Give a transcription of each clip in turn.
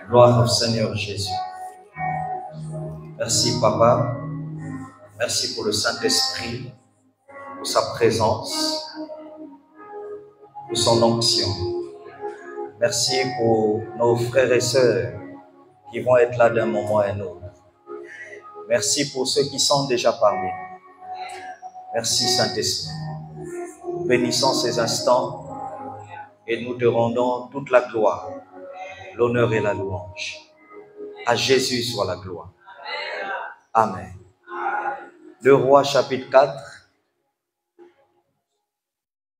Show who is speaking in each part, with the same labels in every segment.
Speaker 1: Gloire au Seigneur Jésus. Merci Papa. Merci pour le Saint-Esprit, pour sa présence, pour son onction. Merci pour nos frères et sœurs qui vont être là d'un moment à un autre. Merci pour ceux qui sont déjà parmi nous. Merci Saint-Esprit. Bénissons ces instants et nous te rendons toute la gloire, l'honneur et la louange. À Jésus soit la gloire. Amen. 2 Rois chapitre 4.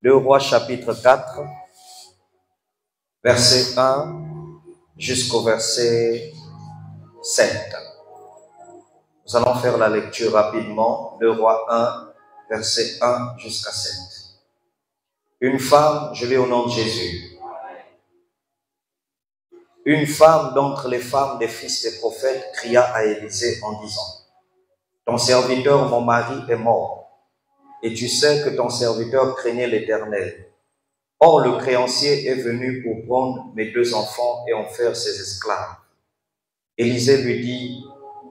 Speaker 1: 2 Rois chapitre 4, verset 1 jusqu'au verset 7. Nous allons faire la lecture rapidement. 2 Rois 1, verset 1 jusqu'à 7. Une femme, je lis au nom de Jésus. Une femme d'entre les femmes des fils des prophètes cria à Élisée en disant: ton serviteur, mon mari, est mort, et tu sais que ton serviteur craignait l'Éternel. Or, le créancier est venu pour prendre mes 2 enfants et en faire ses esclaves. Élisée lui dit: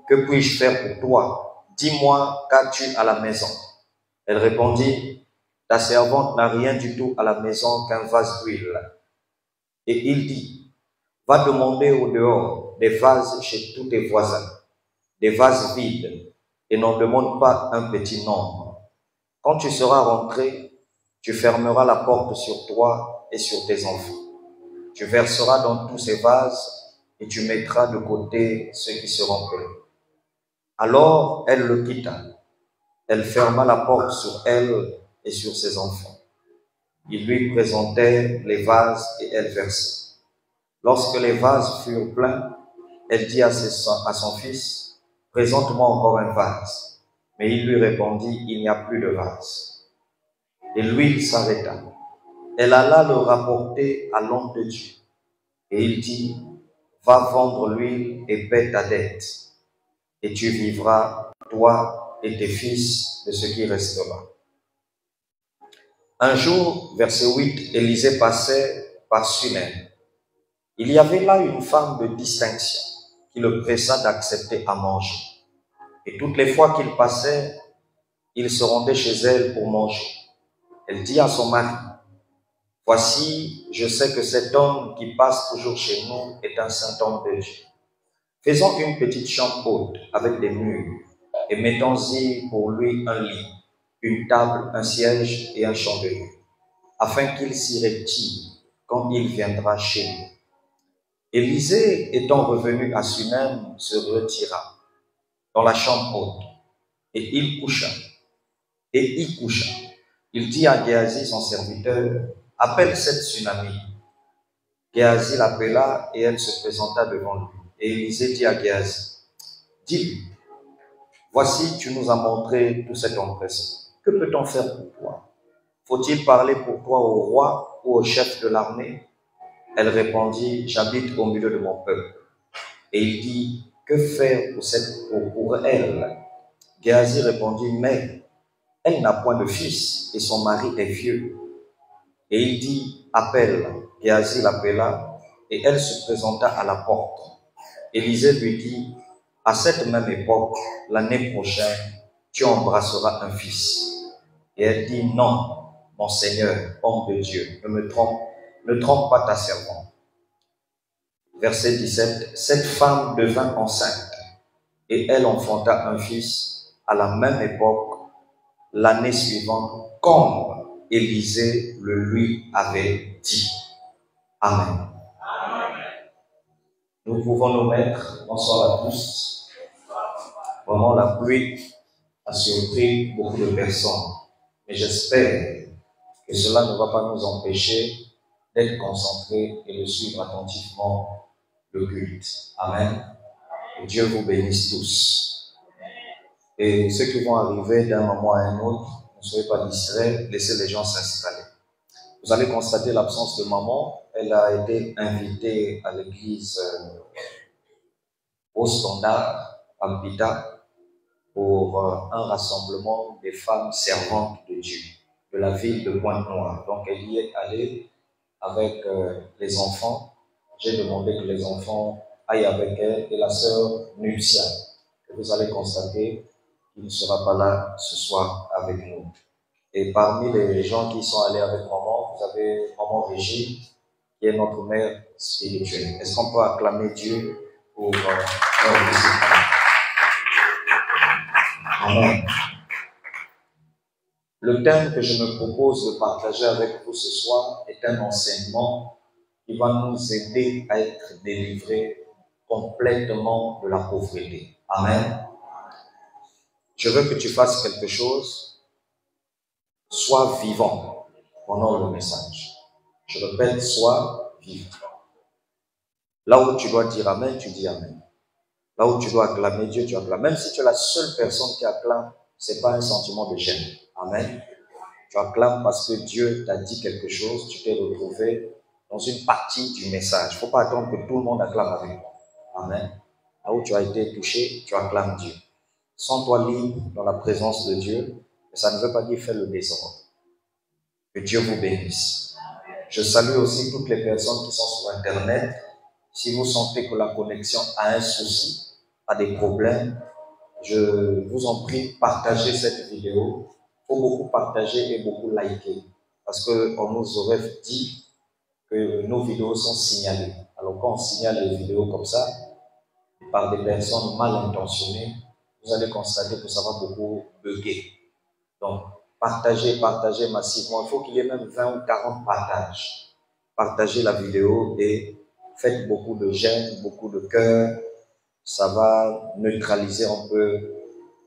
Speaker 1: que puis-je faire pour toi? Dis-moi, qu'as-tu à la maison? Elle répondit: ta servante n'a rien du tout à la maison qu'un vase d'huile. Et il dit: va demander au dehors des vases chez tous tes voisins, des vases vides, et n'en demande pas un petit nombre. Quand tu seras rentré, tu fermeras la porte sur toi et sur tes enfants. Tu verseras dans tous ces vases et tu mettras de côté ceux qui seront pleins. Alors elle le quitta. Elle ferma la porte sur elle et sur ses enfants. Il lui présentait les vases et elle versait. Lorsque les vases furent pleins, elle dit à son fils: présente-moi encore un vase. Mais il lui répondit: il n'y a plus de vase. Et l'huile s'arrêta. Elle alla le rapporter à l'homme de Dieu. Et il dit: va vendre l'huile et paie ta dette. Et tu vivras, toi et tes fils, de ce qui restera. Un jour, verset 8, Élisée passait par Sunem. Il y avait là une femme de distinction qui le pressa d'accepter à manger. Et toutes les fois qu'il passait, il se rendait chez elle pour manger. Elle dit à son mari: voici, je sais que cet homme qui passe toujours chez nous est un saint homme de Dieu. Faisons une petite chambre haute avec des murs et mettons-y pour lui un lit, une table, un siège et un chandelier, afin qu'il s'y retire quand il viendra chez nous. Élisée, étant revenu à Sunem, se retira dans la chambre haute et il coucha. Il dit à Géasi, son serviteur: appelle cette Sunamite. Géasi l'appela et elle se présenta devant lui. Et Élisée dit à Géasi: dis-lui, voici, tu nous as montré tout cet empressement. Que peut-on faire pour toi? Faut-il parler pour toi au roi ou au chef de l'armée? Elle répondit: j'habite au milieu de mon peuple. Et il dit: que faire pour elle? Géasi répondit: mais elle n'a point de fils et son mari est vieux. Et il dit: appelle. Géasi l'appela et elle se présenta à la porte. Élisée lui dit: à cette même époque, l'année prochaine, tu embrasseras un fils. Et elle dit: non, mon Seigneur, homme de Dieu, ne trompe pas ta servante. Verset 17, cette femme devint enceinte et elle enfanta un fils à la même époque, l'année suivante, comme Élisée le lui avait dit. Amen. Nous pouvons nous mettre. Bonsoir à tous. Vraiment, la pluie a surpris beaucoup de personnes. Mais j'espère que cela ne va pas nous empêcher d'être concentrés et de suivre attentivement le culte. Amen. Que Dieu vous bénisse tous. Et ceux qui vont arriver d'un moment à un autre, ne soyez pas distraits, laissez les gens s'installer. Vous allez constater l'absence de maman. Elle a été invitée à l'église au Standard, à Mbita, pour un rassemblement des femmes servantes de Dieu, de la ville de Pointe-Noire. Donc elle y est allée avec les enfants. J'ai demandé que les enfants aillent avec elle et la sœur Nuptia. Vous allez constater qu'il ne sera pas là ce soir avec nous. Et parmi les gens qui sont allés avec maman, vous avez maman Régie, qui est notre mère spirituelle. Est-ce qu'on peut acclamer Dieu pour leur visite? Amen. Le thème que je me propose de partager avec vous ce soir est un enseignement qui va nous aider à être délivrés complètement de la pauvreté. Amen. Je veux que tu fasses quelque chose, sois vivant pendant le message. Je répète, sois vivant. Là où tu dois dire Amen, tu dis Amen. Là où tu dois acclamer Dieu, tu acclames. Même si tu es la seule personne qui acclame, ce n'est pas un sentiment de gêne. Amen. Tu acclames parce que Dieu t'a dit quelque chose, tu t'es retrouvé dans une partie du message. Il ne faut pas attendre que tout le monde acclame avec toi. Amen. Là où tu as été touché, tu acclames Dieu. Sens-toi libre dans la présence de Dieu, mais ça ne veut pas dire faire le désordre. Que Dieu vous bénisse. Je salue aussi toutes les personnes qui sont sur Internet. Si vous sentez que la connexion a un souci, a des problèmes, je vous en prie, partagez cette vidéo. Il faut beaucoup partager et beaucoup liker. Parce qu'on nous aurait dit que nos vidéos sont signalées. Alors quand on signale les vidéos comme ça, par des personnes mal intentionnées, vous allez constater que ça va beaucoup bugger. Donc, partagez massivement. Il faut qu'il y ait même 20 ou 40 partages. Partagez la vidéo et faites beaucoup de j'aime, beaucoup de cœur. Ça va neutraliser un peu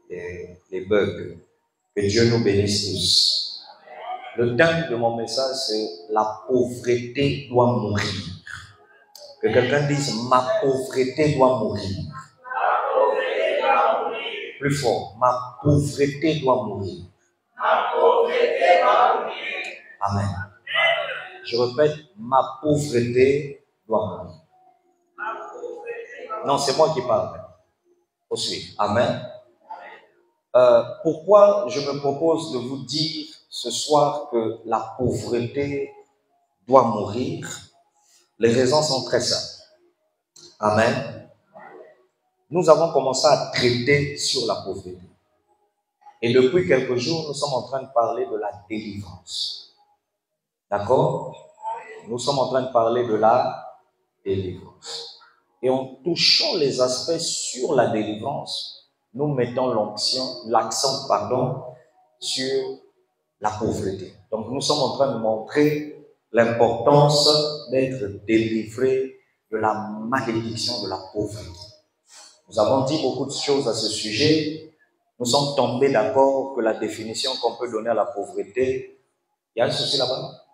Speaker 1: les bugs. Que Dieu nous bénisse tous. Le thème de mon message, c'est la pauvreté doit mourir. Que quelqu'un dise, ma pauvreté doit mourir. Plus fort, ma pauvreté doit mourir. Amen. Je répète, ma pauvreté doit mourir. Non, c'est moi qui parle. Faut suivre. Amen. Pourquoi je me propose de vous dire ce soir que la pauvreté doit mourir? Les raisons sont très simples. Amen. Nous avons commencé à traiter sur la pauvreté. Et depuis quelques jours, nous sommes en train de parler de la délivrance. D'accord? Nous sommes en train de parler de la délivrance. Et en touchant les aspects sur la délivrance, nous mettons l'accent sur la pauvreté. Donc nous sommes en train de montrer l'importance d'être délivré de la malédiction de la pauvreté. Nous avons dit beaucoup de choses à ce sujet. Nous sommes tombés d'accord que la définition qu'on peut donner à la pauvreté, il y a un souci là-bas?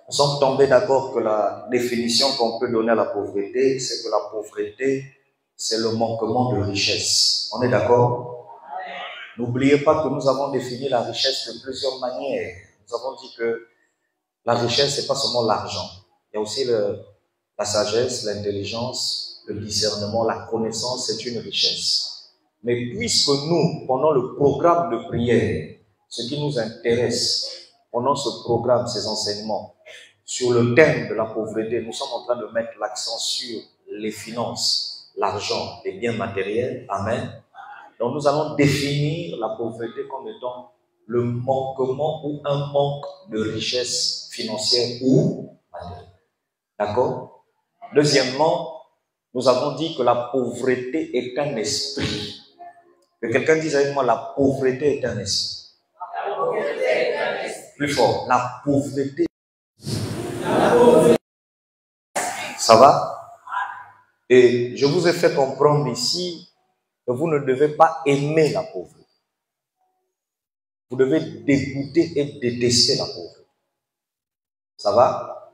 Speaker 1: Nous sommes tombés d'accord que la définition qu'on peut donner à la pauvreté, c'est que la pauvreté, c'est le manquement de richesse. On est d'accord? N'oubliez pas que nous avons défini la richesse de plusieurs manières. Nous avons dit que la richesse, ce n'est pas seulement l'argent. Il y a aussi la sagesse, l'intelligence, le discernement, la connaissance, c'est une richesse. Mais puisque nous, pendant le programme de prière, ce qui nous intéresse, pendant ce programme, ces enseignements, sur le thème de la pauvreté, nous sommes en train de mettre l'accent sur les finances, l'argent, les biens matériels. Amen. Donc nous allons définir la pauvreté comme étant le manquement ou un manque de richesse financière ou matérielle. D'accord? Deuxièmement, nous avons dit que la pauvreté est un esprit. Que quelqu'un dise avec moi, la pauvreté est un esprit. La pauvreté est un esprit. Plus fort, la pauvreté. Ça va? Et je vous ai fait comprendre ici que vous ne devez pas aimer la pauvreté. Vous devez dégoûter et détester la pauvreté. Ça va?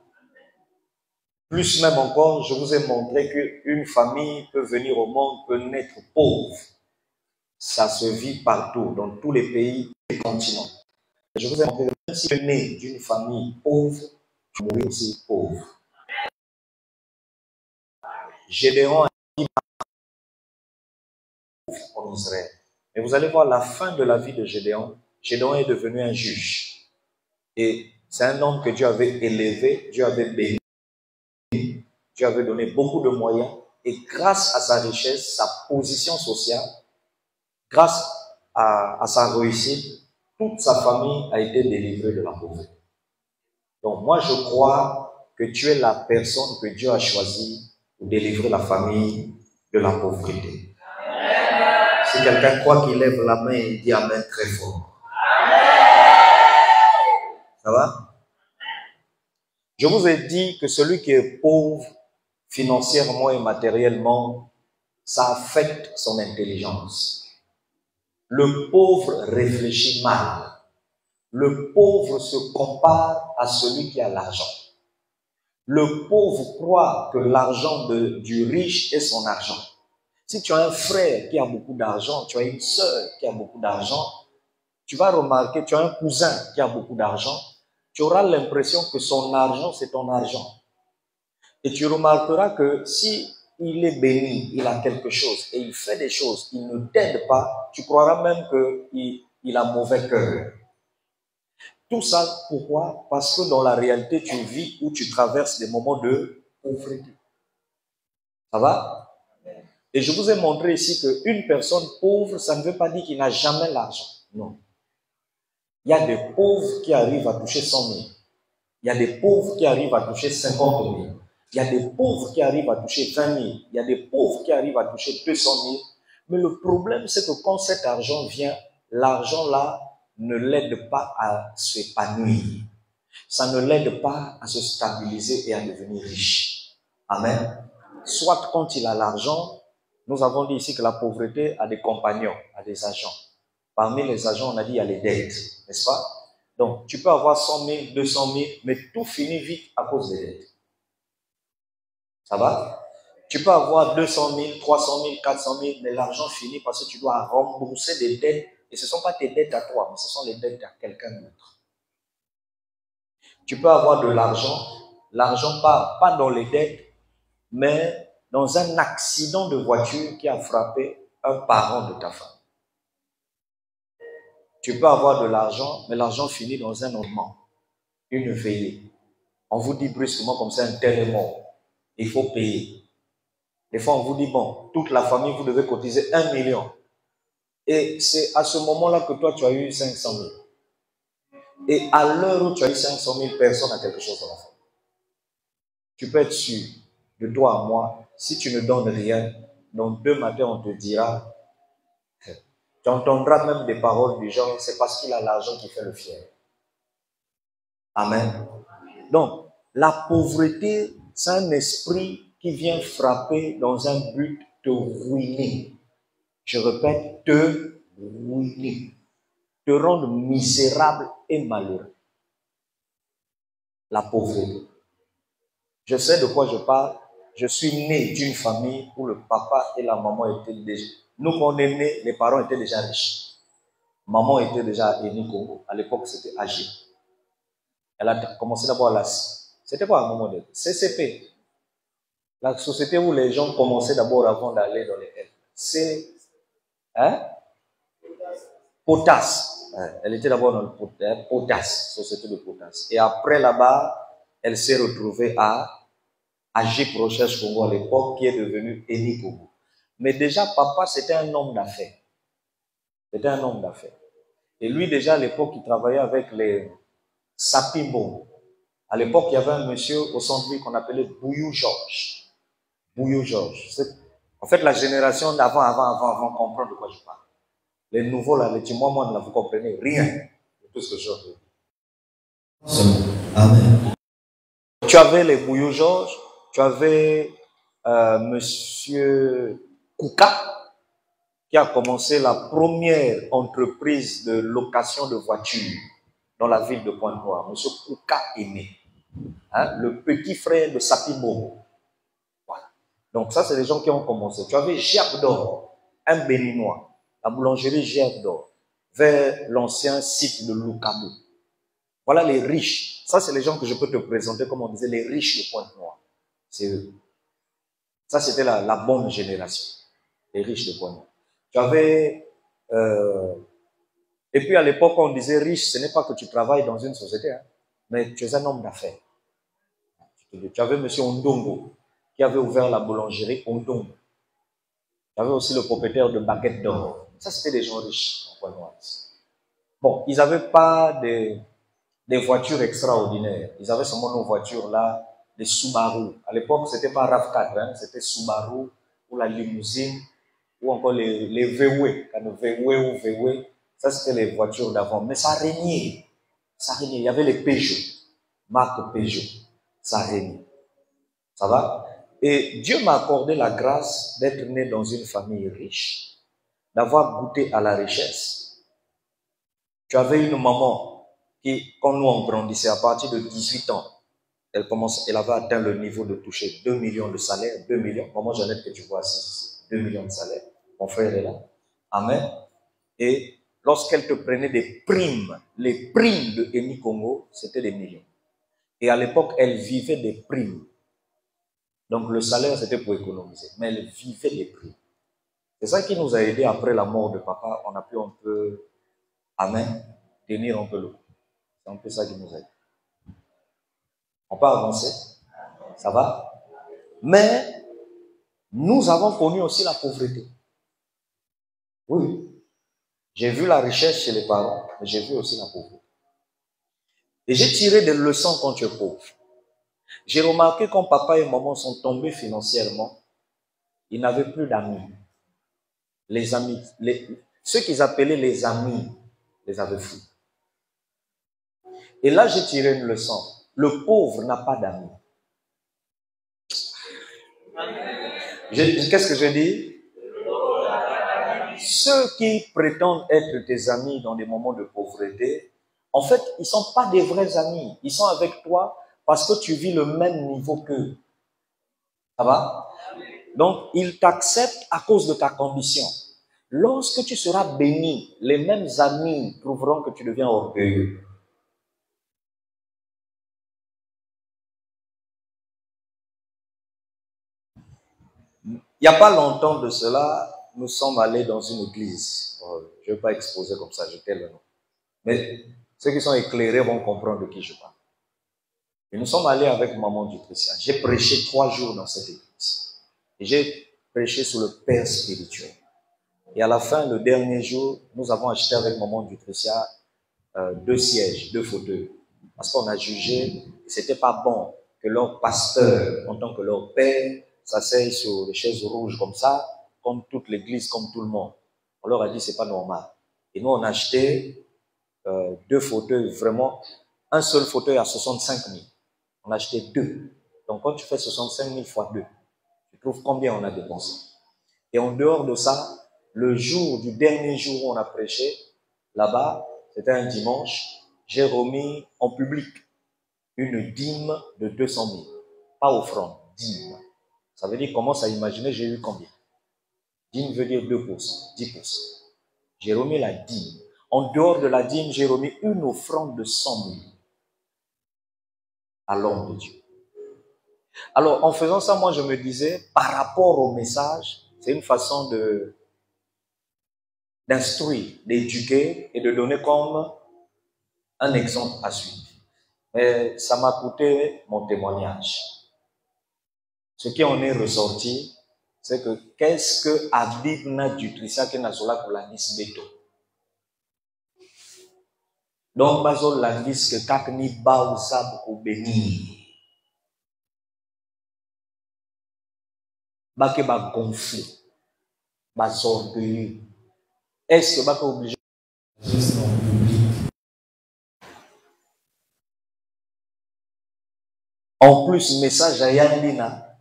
Speaker 1: Plus même encore, je vous ai montré qu'une famille peut venir au monde, peut naître pauvre. Ça se vit partout, dans tous les pays, tous les continents. Je vous ai montré que même si tu es né d'une famille pauvre, tu mourras aussi pauvre. Gédéon a dit en Israël. Et vous allez voir la fin de la vie de Gédéon. Gédéon est devenu un juge. Et c'est un homme que Dieu avait élevé, Dieu avait béni, Dieu avait donné beaucoup de moyens. Et grâce à sa richesse, sa position sociale, grâce à sa réussite, toute sa famille a été délivrée de la pauvreté. Donc moi, je crois que tu es la personne que Dieu a choisie pour délivrer la famille de la pauvreté. Si quelqu'un croit qu'il lève la main et dit Amen très fort. Ça va? Je vous ai dit que celui qui est pauvre financièrement et matériellement, ça affecte son intelligence. Le pauvre réfléchit mal. Le pauvre se compare à celui qui a l'argent. Le pauvre croit que l'argent du riche est son argent. Si tu as un frère qui a beaucoup d'argent, tu as une sœur qui a beaucoup d'argent, tu vas remarquer, tu as un cousin qui a beaucoup d'argent, tu auras l'impression que son argent, c'est ton argent. Et tu remarqueras que si il est béni, il a quelque chose et il fait des choses, il ne t'aide pas, tu croiras même qu'il a mauvais cœur. Tout ça, pourquoi? Parce que dans la réalité, tu vis ou tu traverses des moments de pauvreté. Ça va? Et je vous ai montré ici qu'une personne pauvre, ça ne veut pas dire qu'il n'a jamais l'argent. Non. Il y a des pauvres qui arrivent à toucher 100 000. Il y a des pauvres qui arrivent à toucher 50 000. Il y a des pauvres qui arrivent à toucher 20 000. Il y a des pauvres qui arrivent à toucher 200 000. Mais le problème, c'est que quand cet argent vient, l'argent-là ne l'aide pas à s'épanouir. Ça ne l'aide pas à se stabiliser et à devenir riche. Amen. Soit quand il a l'argent, nous avons dit ici que la pauvreté a des compagnons, a des agents. Parmi les agents, on a dit il y a les dettes, n'est-ce pas? Donc, tu peux avoir 100 000, 200 000, mais tout finit vite à cause des dettes. Ça va? Tu peux avoir 200 000, 300 000, 400 000, mais l'argent finit parce que tu dois rembourser des dettes. Et ce ne sont pas tes dettes à toi, mais ce sont les dettes à quelqu'un d'autre. Tu peux avoir de l'argent pas dans les dettes, mais dans un accident de voiture qui a frappé un parent de ta femme. Tu peux avoir de l'argent, mais l'argent finit dans un enterrement, une veillée. On vous dit brusquement comme ça, un tel est mort. Il faut payer. Des fois, on vous dit, bon, toute la famille, vous devez cotiser 1 million. Et c'est à ce moment-là que toi, tu as eu 500 000. Et à l'heure où tu as eu 500 000, personne n'a quelque chose dans la famille. Tu peux être sûr, de toi à moi, si tu ne donnes rien, dans 2 matins, on te dira, tu entendras même des paroles du genre, c'est parce qu'il a l'argent qui fait le fier. Amen. Donc, la pauvreté, c'est un esprit qui vient frapper dans un but de ruiner. Je répète, te ruiner. Te rendre misérable et malheureux. La pauvreté. Je sais de quoi je parle. Je suis né d'une famille où le papa et la maman étaient déjà... Nous, quand on est nés, les parents étaient déjà riches. Maman était déjà à Eni Congo. À l'époque, c'était âgé. Elle a commencé d'abord à la... C'était quoi à un moment donné? CCP. La société où les gens commençaient d'abord avant d'aller dans les L. C'est... Hein? Potasse. Elle était d'abord dans le Potasse, société de Potasse. Et après là-bas, elle s'est retrouvée à AG Recherche Congo à l'époque, qui est devenu Eni Congo. Mais déjà, papa, c'était un homme d'affaires. C'était un homme d'affaires. Et lui, déjà, à l'époque, il travaillait avec les Sapimbo. À l'époque, il y avait un monsieur au centre-ville qu'on appelait Bouyou Georges. Bouyou Georges. En fait, la génération d'avant comprend de quoi je parle. Les nouveaux, là, les Timois, là, vous comprenez rien de tout ce que je dis. Amen. Tu avais les Bouyou Georges, tu avais monsieur Kouka, qui a commencé la première entreprise de location de voitures dans la ville de Pointe-Noire. Monsieur Kouka Aimé, hein, le petit frère de Sapimo. Voilà. Donc ça, c'est les gens qui ont commencé. Tu avais Gerbe d'Or, un Béninois, la boulangerie Gerbe d'Or, vers l'ancien site de Loukabou. Voilà les riches. Ça, c'est les gens que je peux te présenter, comme on disait, les riches de Pointe-Noire. C'est eux. Ça, c'était la bonne génération, les riches de Pointe-Noire. Tu avais Et puis à l'époque, on disait riche, ce n'est pas que tu travailles dans une société, hein, mais tu es un homme d'affaires. Tu avais M. Ondongo, qui avait ouvert la boulangerie Ondongo. Tu avais aussi le propriétaire de Baguette d'Or. Ça, c'était des gens riches en Pointe-Noire. Bon, ils n'avaient pas des voitures extraordinaires. Ils avaient seulement nos voitures là, des Subaru. À l'époque, ce n'était pas RAV4, hein, c'était Subaru ou la limousine ou encore les VW. Quand le VW ou VW, ça c'était les voitures d'avant. Mais ça régnait. Ça régnait. Il y avait les Peugeot, marque Peugeot. Ça régnait. Ça va? Et Dieu m'a accordé la grâce d'être né dans une famille riche, d'avoir goûté à la richesse. Tu avais une maman qui, quand nous on grandissait, à partir de 18 ans, elle avait atteint le niveau de toucher 2 millions de salaire, 2 millions. Maman Jeannette que tu vois ici, 2 millions de salaire. Mon frère est là. Amen. Et lorsqu'elle te prenait des primes, les primes de Eni Congo, c'était des millions. Et à l'époque, elle vivait des primes. Donc le salaire, c'était pour économiser. Mais elle vivait des primes. C'est ça qui nous a aidé après la mort de papa. On a pu un peu, amen, tenir un peu le coup. C'est un peu ça qui nous aide. On peut avancer. Ça va? Mais nous avons connu aussi la pauvreté. Oui. J'ai vu la richesse chez les parents, mais j'ai vu aussi la pauvreté. Et j'ai tiré des leçons quand tu es pauvre. J'ai remarqué quand papa et maman sont tombés financièrement, ils n'avaient plus d'amis. Les amis, ceux qu'ils appelaient les amis, les avaient fous. Et là, j'ai tiré une leçon. Le pauvre n'a pas d'amis. Qu'est-ce que je dis? Ceux qui prétendent être tes amis dans des moments de pauvreté, en fait, ils ne sont pas des vrais amis. Ils sont avec toi parce que tu vis le même niveau qu'eux. Ça va? Donc, ils t'acceptent à cause de ta condition. Lorsque tu seras béni, les mêmes amis trouveront que tu deviens orgueilleux. Il n'y a pas longtemps de cela, nous sommes allés dans une église. Je ne vais pas exposer comme ça, j'étais le nom. Mais ceux qui sont éclairés vont comprendre de qui je parle. Et nous sommes allés avec maman du Christian. J'ai prêché 3 jours dans cette église. Et j'ai prêché sur le Père spirituel. Et à la fin, le dernier jour, nous avons acheté avec maman du Christian 2 sièges, 2 fauteuils. Parce qu'on a jugé que ce n'était pas bon que leur pasteur, en tant que leur père, s'asseye sur des chaises rouges comme ça, comme toute l'église, comme tout le monde. On leur a dit c'est pas normal. Et nous, on a acheté 2 fauteuils, vraiment, un seul fauteuil à 65 000. On a acheté 2. Donc, quand tu fais 65 000 fois 2, tu trouves combien on a dépensé. Et en dehors de ça, le jour du dernier jour où on a prêché, là-bas, c'était un dimanche, j'ai remis en public une dîme de 200 000. Pas offrande, dîme. Ça veut dire, commence à imaginer, j'ai eu combien? Dîme veut dire 2%, 10%. J'ai remis la dîme. En dehors de la dîme, j'ai remis une offrande de 100 000 à l'homme de Dieu. Alors, en faisant ça, moi, je me disais, par rapport au message, c'est une façon d'instruire, d'éduquer et de donner comme un exemple à suivre. Mais ça m'a coûté mon témoignage. Ce qui en est ressorti, c'est que qu'est-ce que Abibna du Trissa qui n'a pas pour la nisbeto. Donc, bazol la nis que kakni bausab ou béni. Bake ba gonflé, ba orgueilleux. Est-ce que bake obligé? En plus, message à Yandina,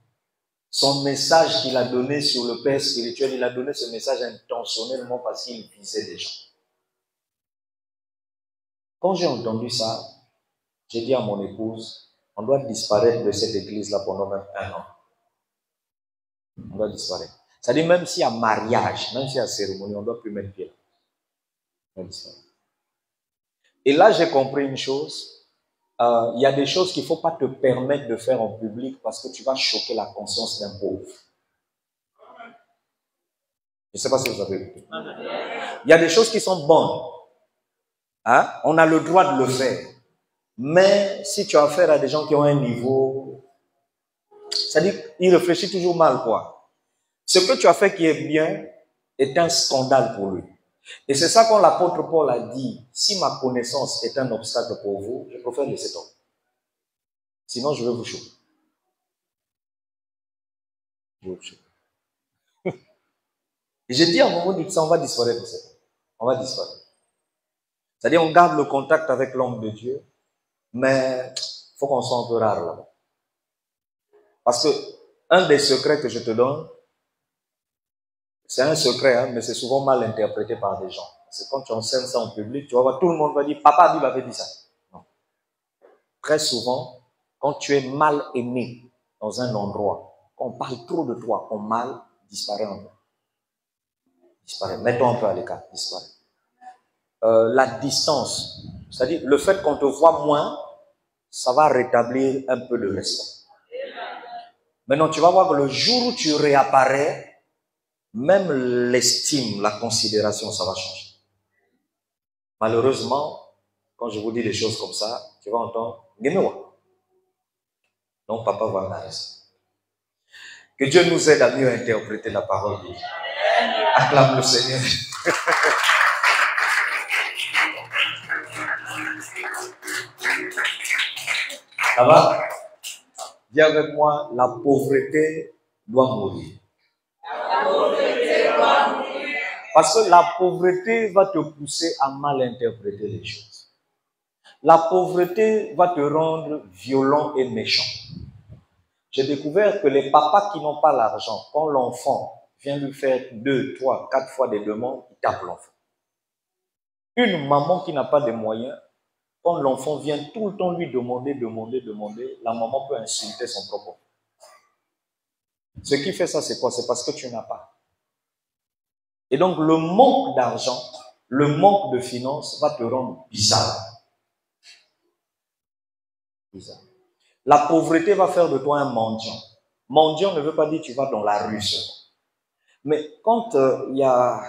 Speaker 1: son message qu'il a donné sur le Père spirituel, il a donné ce message intentionnellement parce qu'il visait des gens. Quand j'ai entendu ça, j'ai dit à mon épouse, on doit disparaître de cette église-là pendant même 1 an. On doit disparaître. C'est-à-dire même s'il y a mariage, même s'il y a cérémonie, on ne doit plus mettre pied là. On doit disparaître. Et là, j'ai compris une chose. Il y a des choses qu'il ne faut pas te permettre de faire en public parce que tu vas choquer la conscience d'un pauvre. Je ne sais pas si vous avez vu. Il y a des choses qui sont bonnes. Hein? On a le droit de le faire. Mais si tu as affaire à des gens qui ont un niveau, c'est-à-dire qu'ils réfléchissent toujours mal, quoi. Ce que tu as fait qui est bien est un scandale pour lui. Et c'est ça quand l'apôtre Paul a dit, si ma connaissance est un obstacle pour vous, je préfère laisser tomber. Sinon, je vais vous choquer. Je vais vous choquer. Et j'ai dit à un moment donné, on va disparaître de cette. On va disparaître. C'est-à-dire, on garde le contact avec l'homme de Dieu, mais il faut qu'on soit un peu rare là-bas. Parce que un des secrets que je te donne, c'est un secret, hein, mais c'est souvent mal interprété par des gens. C'est quand tu enseignes ça en public, tu vas voir, tout le monde va dire, Papa Bible avait dit ça. Non. Très souvent, quand tu es mal aimé dans un endroit, quand on parle trop de toi, on mal disparaît un peu. Disparaît. Mets-toi un peu à l'écart, disparaît. La distance, c'est-à-dire le fait qu'on te voit moins, ça va rétablir un peu le respect. Maintenant, tu vas voir que le jour où tu réapparais, même l'estime, la considération, ça va changer. Malheureusement, quand je vous dis des choses comme ça, tu vas entendre « Guémewa ». Donc, papa va m'arrêter. Que Dieu nous aide à mieux interpréter la parole de Dieu. Acclame le Seigneur. Ça va? Dis avec moi, la pauvreté doit mourir. La pauvreté doit mourir. Parce que la pauvreté va te pousser à mal interpréter les choses. La pauvreté va te rendre violent et méchant. J'ai découvert que les papas qui n'ont pas l'argent, quand l'enfant vient lui faire 2, 3, 4 fois des demandes, il tape l'enfant. Une maman qui n'a pas de moyens, quand l'enfant vient tout le temps lui demander, la maman peut insulter son propre enfant. Ce qui fait ça, c'est quoi? C'est parce que tu n'as pas. Et donc, le manque d'argent, le manque de finances va te rendre bizarre. Bizarre. La pauvreté va faire de toi un mendiant. Mendiant ne veut pas dire que tu vas dans la rue seulement. Mais quand il y a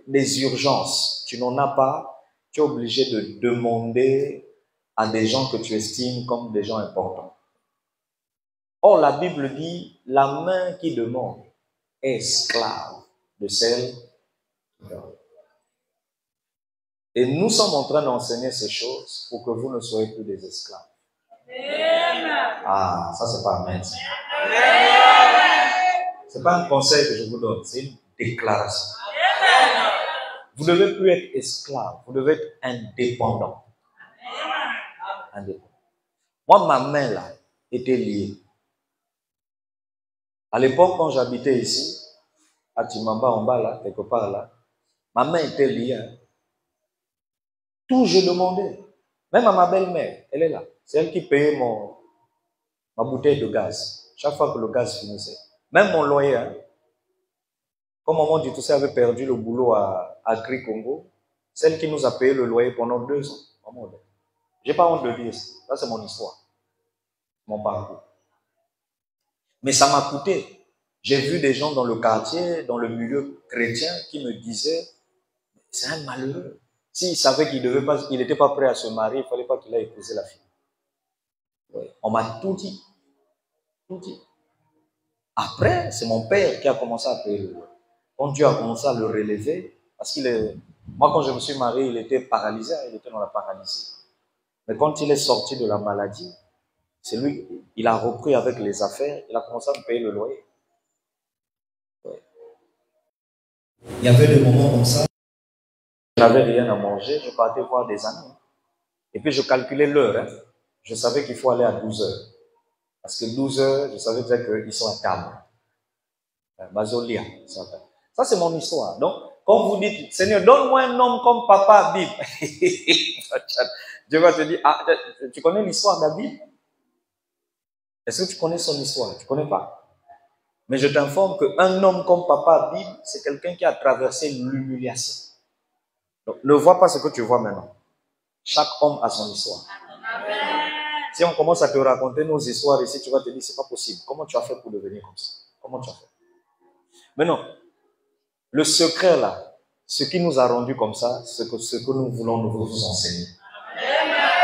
Speaker 1: des urgences, tu n'en as pas, tu es obligé de demander à des gens que tu estimes comme des gens importants. Or, la Bible dit, la main qui demande est esclave de celle qui donne. Et nous sommes en train d'enseigner ces choses pour que vous ne soyez plus des esclaves. Ah, ça c'est pas amen. C'est pas un conseil que je vous donne, c'est une déclaration. Vous ne devez plus être esclave, vous devez être indépendant. Indépendant. Moi, ma main là était liée. À l'époque, quand j'habitais ici, à Timamba, en bas là, quelque part là, ma main était liée. Tout je demandais. Même à ma belle-mère, elle est là. C'est elle qui payait ma bouteille de gaz. Chaque fois que le gaz finissait. Même mon loyer. Hein. Comme maman du tout ça avait perdu le boulot à Gri Congo, celle qui nous a payé le loyer pendant 2 ans. J'ai pas honte de dire ça. Ça, c'est mon histoire. Mon parcours. Mais ça m'a coûté. J'ai vu des gens dans le quartier, dans le milieu chrétien, qui me disaient, c'est un malheureux. S'il savait qu'il n'était pas prêt à se marier, il ne fallait pas qu'il ait épousé la fille. Ouais. On m'a tout dit. Tout dit. Après, c'est mon père qui a commencé à payer le loyer. Quand Dieu a commencé à le relever, parce qu'il est... Moi, quand je me suis marié, il était paralysé, il était dans la paralysie. Mais quand il est sorti de la maladie, c'est lui, il a repris avec les affaires, il a commencé à me payer le loyer. Ouais. Il y avait des moments comme ça. Je n'avais rien à manger, je partais voir des amis. Et puis je calculais l'heure. Hein. Je savais qu'il faut aller à 12 heures. Parce que 12 heures, je savais déjà qu'ils sont à table. Bazolia. Ça, c'est mon histoire. Donc, quand vous dites, Seigneur, donne-moi un homme comme papa Bib. Dieu va te dire, ah, tu connais l'histoire d'Abib? Est-ce que tu connais son histoire? Tu ne connais pas. Mais je t'informe qu'un homme comme papa Bib, c'est quelqu'un qui a traversé l'humiliation. Donc, ne vois pas ce que tu vois maintenant. Chaque homme a son histoire. Si on commence à te raconter nos histoires ici, tu vas te dire, c'est pas possible. Comment tu as fait pour devenir comme ça? Comment tu as fait? Mais non. Le secret là, ce qui nous a rendu comme ça, ce que nous voulons vous enseigner.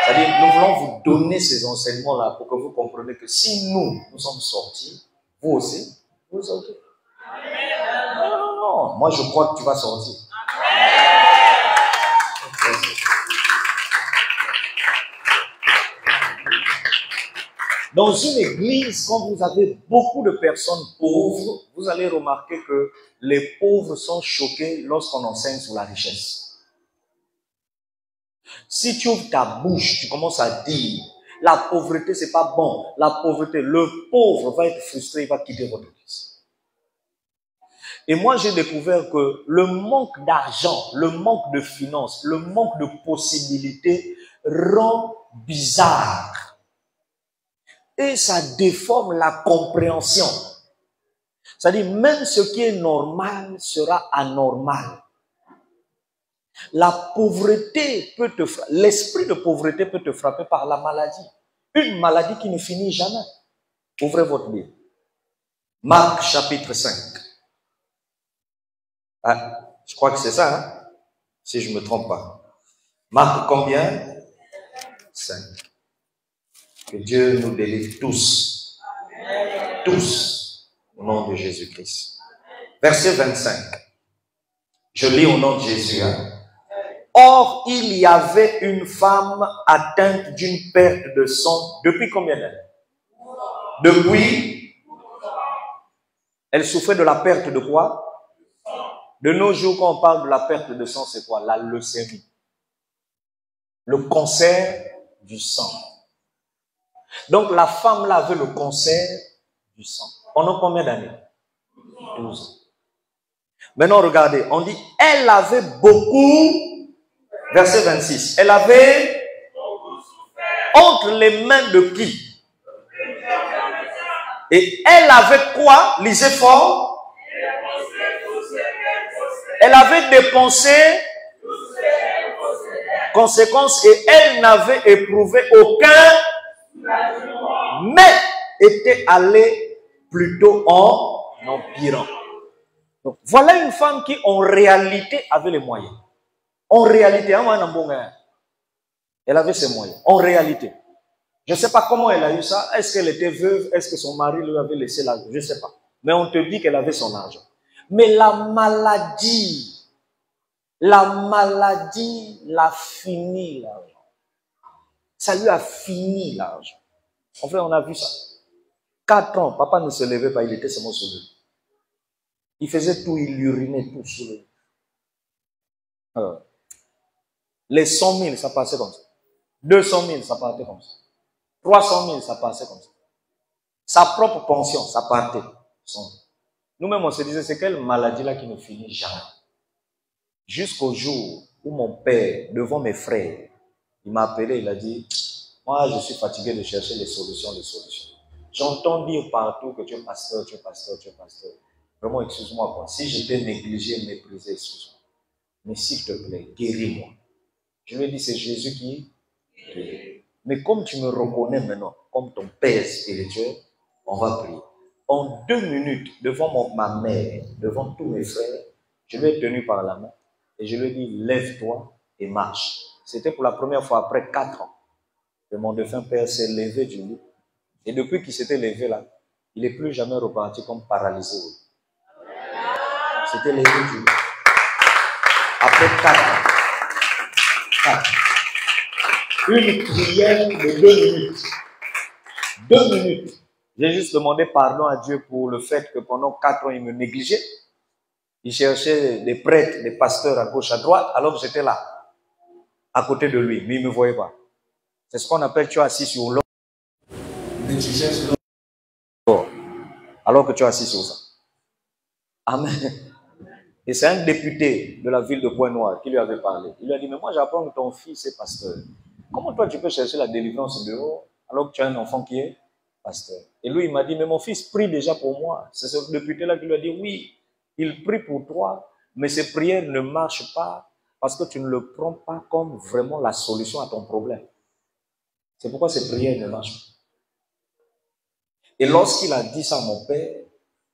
Speaker 1: C'est-à-dire, nous voulons vous donner ces enseignements-là pour que vous compreniez que si nous sommes sortis, vous aussi, vous sortez. Non. Moi, je crois que tu vas sortir. Dans une église, quand vous avez beaucoup de personnes pauvres, vous allez remarquer que les pauvres sont choqués lorsqu'on enseigne sur la richesse. Si tu ouvres ta bouche, tu commences à dire, la pauvreté, c'est pas bon. La pauvreté, le pauvre va être frustré, il va quitter votre église. Et moi, j'ai découvert que le manque d'argent, le manque de finances, le manque de possibilités rend bizarre. Et ça déforme la compréhension. C'est-à-dire, même ce qui est normal sera anormal. La pauvreté peut te frapper, l'esprit de pauvreté peut te frapper par la maladie. Une maladie qui ne finit jamais. Ouvrez votre livre. Marc chapitre 5. Ah, je crois que c'est ça, hein? Si je ne me trompe pas. Marc combien? 5. Que Dieu nous délivre tous. Tous. Au nom de Jésus-Christ. Verset 25. Je lis au nom de Jésus. Hein? Or, il y avait une femme atteinte d'une perte de sang depuis combien d'années? Depuis. Elle souffrait de la perte de quoi? De nos jours, quand on parle de la perte de sang, c'est quoi? La leucémie. Le cancer du sang. Donc, la femme là avait le cancer du sang. Pendant combien d'années? 12 ans. Maintenant, regardez, on dit, elle avait beaucoup, verset 26, elle avait entre les mains de qui? Et elle avait quoi? Lisez fort. Elle avait dépensé conséquences et elle n'avait éprouvé aucun, mais était allée plutôt en empirant. Donc, voilà une femme qui, en réalité, avait les moyens. En réalité, elle avait ses moyens. En réalité. Je ne sais pas comment elle a eu ça. Est-ce qu'elle était veuve? Est-ce que son mari lui avait laissé l'argent? Je ne sais pas. Mais on te dit qu'elle avait son argent. Mais la maladie l'a fini, l'argent. Ça lui a fini, l'argent. En fait, on a vu ça. 4 ans, papa ne se levait pas, il était seulement sur lui. Il faisait tout, il urinait tout sur lui. Alors, les 100 000, ça passait comme ça. 200 000, ça partait comme ça. 300 000, ça passait comme ça. Sa propre pension, ça partait. Nous-mêmes, on se disait, c'est quelle maladie-là qui ne finit jamais. Jusqu'au jour où mon père, devant mes frères, il m'a appelé, il a dit, moi, je suis fatigué de chercher les solutions. J'entends dire partout que tu es pasteur. Vraiment, excuse-moi, quoi. Si j'étais négligé, méprisé, excuse-moi. Mais s'il te plaît, guéris-moi. Je lui ai dit, c'est Jésus qui guérit. Mais comme tu me reconnais maintenant, comme ton père spirituel, on va prier. En 2 minutes, devant ma mère, devant tous mes frères, je lui ai tenu par la main et je lui ai dit, lève-toi et marche. C'était pour la première fois après 4 ans que mon défunt père s'est levé du lit. Et depuis qu'il s'était levé là, il n'est plus jamais reparti comme paralysé. C'était levé du lit. Après 4 ans. 4. Une prière de 2 minutes. 2 minutes. J'ai juste demandé pardon à Dieu pour le fait que pendant 4 ans, il me négligeait. Il cherchait des prêtres, des pasteurs à gauche, à droite, alors que j'étais là, à côté de lui, mais il ne me voyait pas. C'est ce qu'on appelle, tu es assis sur l'or, mais tu cherches l'or, alors que tu es assis sur ça. Amen. Et c'est un député de la ville de Pointe-Noire qui lui avait parlé. Il lui a dit, mais moi j'apprends que ton fils est pasteur. Comment toi tu peux chercher la délivrance dehors alors que tu as un enfant qui est pasteur? Et lui il m'a dit, mais mon fils prie déjà pour moi. C'est ce député-là qui lui a dit, oui, il prie pour toi, mais ses prières ne marchent pas parce que tu ne le prends pas comme vraiment la solution à ton problème. C'est pourquoi ses prières ne marchent pas. Et lorsqu'il a dit ça à mon père,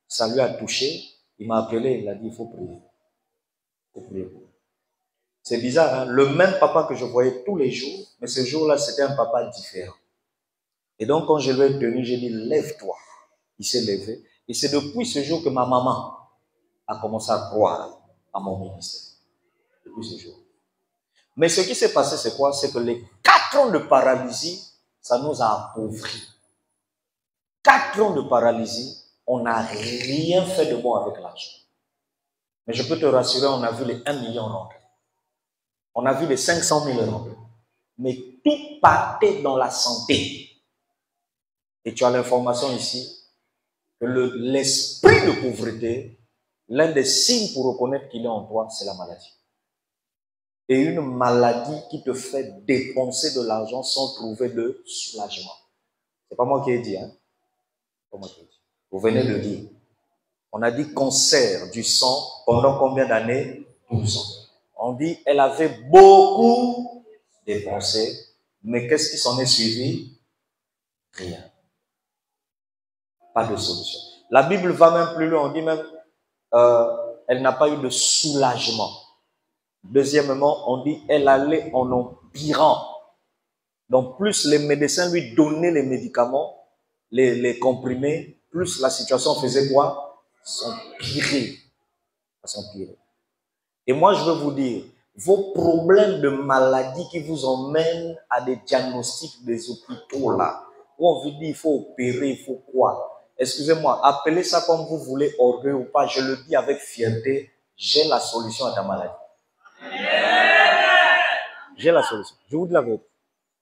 Speaker 1: ça lui a touché. Il m'a appelé, il a dit, il faut prier. Il faut prier pour lui. C'est bizarre, hein? Le même papa que je voyais tous les jours, mais ce jour-là, c'était un papa différent. Et donc, quand je lui ai tenu, j'ai dit, lève-toi. Il s'est levé. Et c'est depuis ce jour que ma maman a commencé à croire à mon ministère. Depuis ce jour. Mais ce qui s'est passé, c'est quoi? C'est que les 4 ans de paralysie, ça nous a appauvris. 4 ans de paralysie, on n'a rien fait de bon avec l'argent. Mais je peux te rassurer, on a vu les 1 million rentrer. On a vu les 500 000 rentrer. Mais tout partait dans la santé. Et tu as l'information ici que l'esprit de pauvreté, l'un des signes pour reconnaître qu'il est en toi, c'est la maladie. Et une maladie qui te fait dépenser de l'argent sans trouver de soulagement. C'est pas moi qui ai dit, hein. C'est pas moi qui ai dit. Vous venez de dire. On a dit cancer du sang pendant combien d'années? 12 ans. On dit elle avait beaucoup dépensé, mais qu'est-ce qui s'en est suivi? Rien. Pas de solution. La Bible va même plus loin. On dit même elle n'a pas eu de soulagement. Deuxièmement, on dit elle allait en empirant. Donc plus les médecins lui donnaient les médicaments, les comprimés, plus la situation faisait quoi? S'empirer. S'empirer. Et moi, je veux vous dire, vos problèmes de maladie qui vous emmènent à des diagnostics des hôpitaux là, où on vous dit il faut opérer, il faut quoi? Excusez-moi, appelez ça comme vous voulez, orgueil ou pas, je le dis avec fierté, j'ai la solution à ta maladie. J'ai la solution, je vous dis la vérité.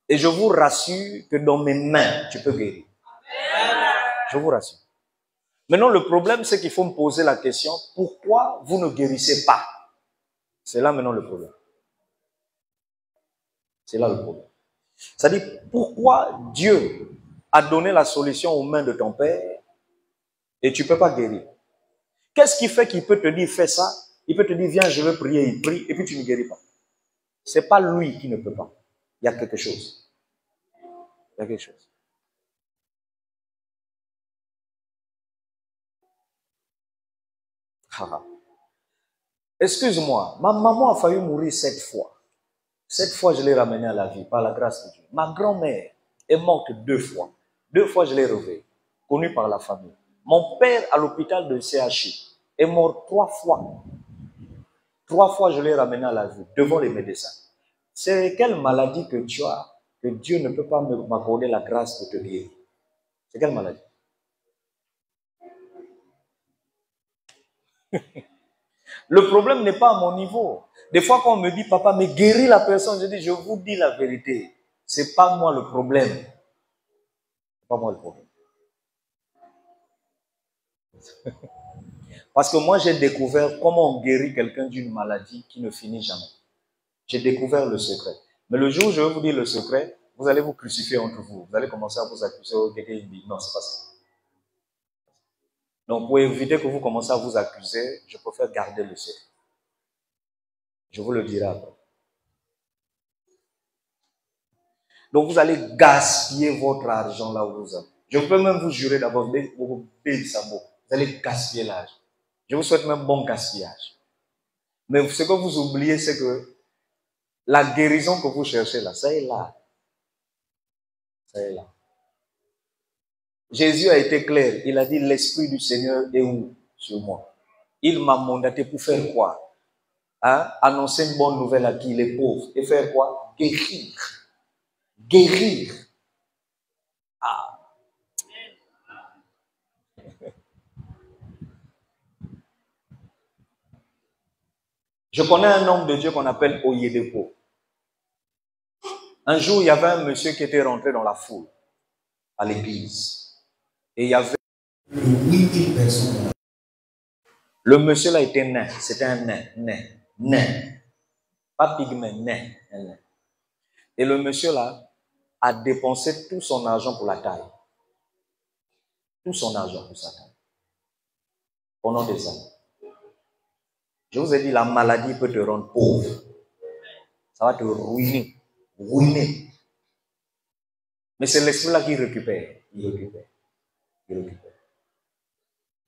Speaker 1: Et je vous rassure que dans mes mains, tu peux guérir. Je vous rassure. Maintenant, le problème, c'est qu'il faut me poser la question, pourquoi vous ne guérissez pas? C'est là maintenant le problème. C'est là le problème. C'est-à-dire, pourquoi Dieu a donné la solution aux mains de ton père et tu ne peux pas guérir? Qu'est-ce qui fait qu'il peut te dire, fais ça? Il peut te dire, viens, je veux prier, il prie, et puis tu ne guéris pas. Ce n'est pas lui qui ne peut pas. Il y a quelque chose. Il y a quelque chose. Excuse-moi, ma maman a failli mourir 7 fois. 7 fois, je l'ai ramenée à la vie par la grâce de Dieu. Ma grand-mère est morte 2 fois. 2 fois, je l'ai réveillée, connue par la famille. Mon père, à l'hôpital de CHU, est mort 3 fois. 3 fois, je l'ai ramené à la vie, devant les médecins. C'est quelle maladie que tu as que Dieu ne peut pas m'accorder la grâce de te guérir? C'est quelle maladie? Le problème n'est pas à mon niveau. Des fois, quand on me dit, papa, mais guéris la personne, je dis, je vous dis la vérité. Ce n'est pas moi le problème. Ce n'est pas moi le problème. Parce que moi, j'ai découvert comment on guérit quelqu'un d'une maladie qui ne finit jamais. J'ai découvert le secret. Mais le jour où je vais vous dire le secret, vous allez vous crucifier entre vous. Vous allez commencer à vous accuser. Non, c'est pas ça. Donc, pour éviter que vous commenciez à vous accuser, je préfère garder le secret. Je vous le dirai après. Donc, vous allez gaspiller votre argent là où vous êtes. Je peux même vous jurer d'abord, vous allez gaspiller l'argent. Je vous souhaite même bon gaspillage. Mais ce que vous oubliez, c'est que la guérison que vous cherchez là, ça est là. Ça est là. Jésus a été clair. Il a dit, l'Esprit du Seigneur est où? Sur moi. Il m'a mandaté pour faire quoi? Hein? Annoncer une bonne nouvelle à qui? Les pauvres. Et faire quoi? Guérir. Guérir. Ah. Je connais un homme de Dieu qu'on appelle Oyedepo. Un jour, il y avait un monsieur qui était rentré dans la foule à l'église. Et il y avait 8000 personnes. Le monsieur là était nain. C'était un nain. Pas pygmée, nain. Et le monsieur là a dépensé tout son argent pour la taille. Tout son argent pour sa taille. Pendant des années. Je vous ai dit, la maladie peut te rendre pauvre. Ça va te ruiner. Ruiner. Mais c'est l'esprit là qui récupère. Il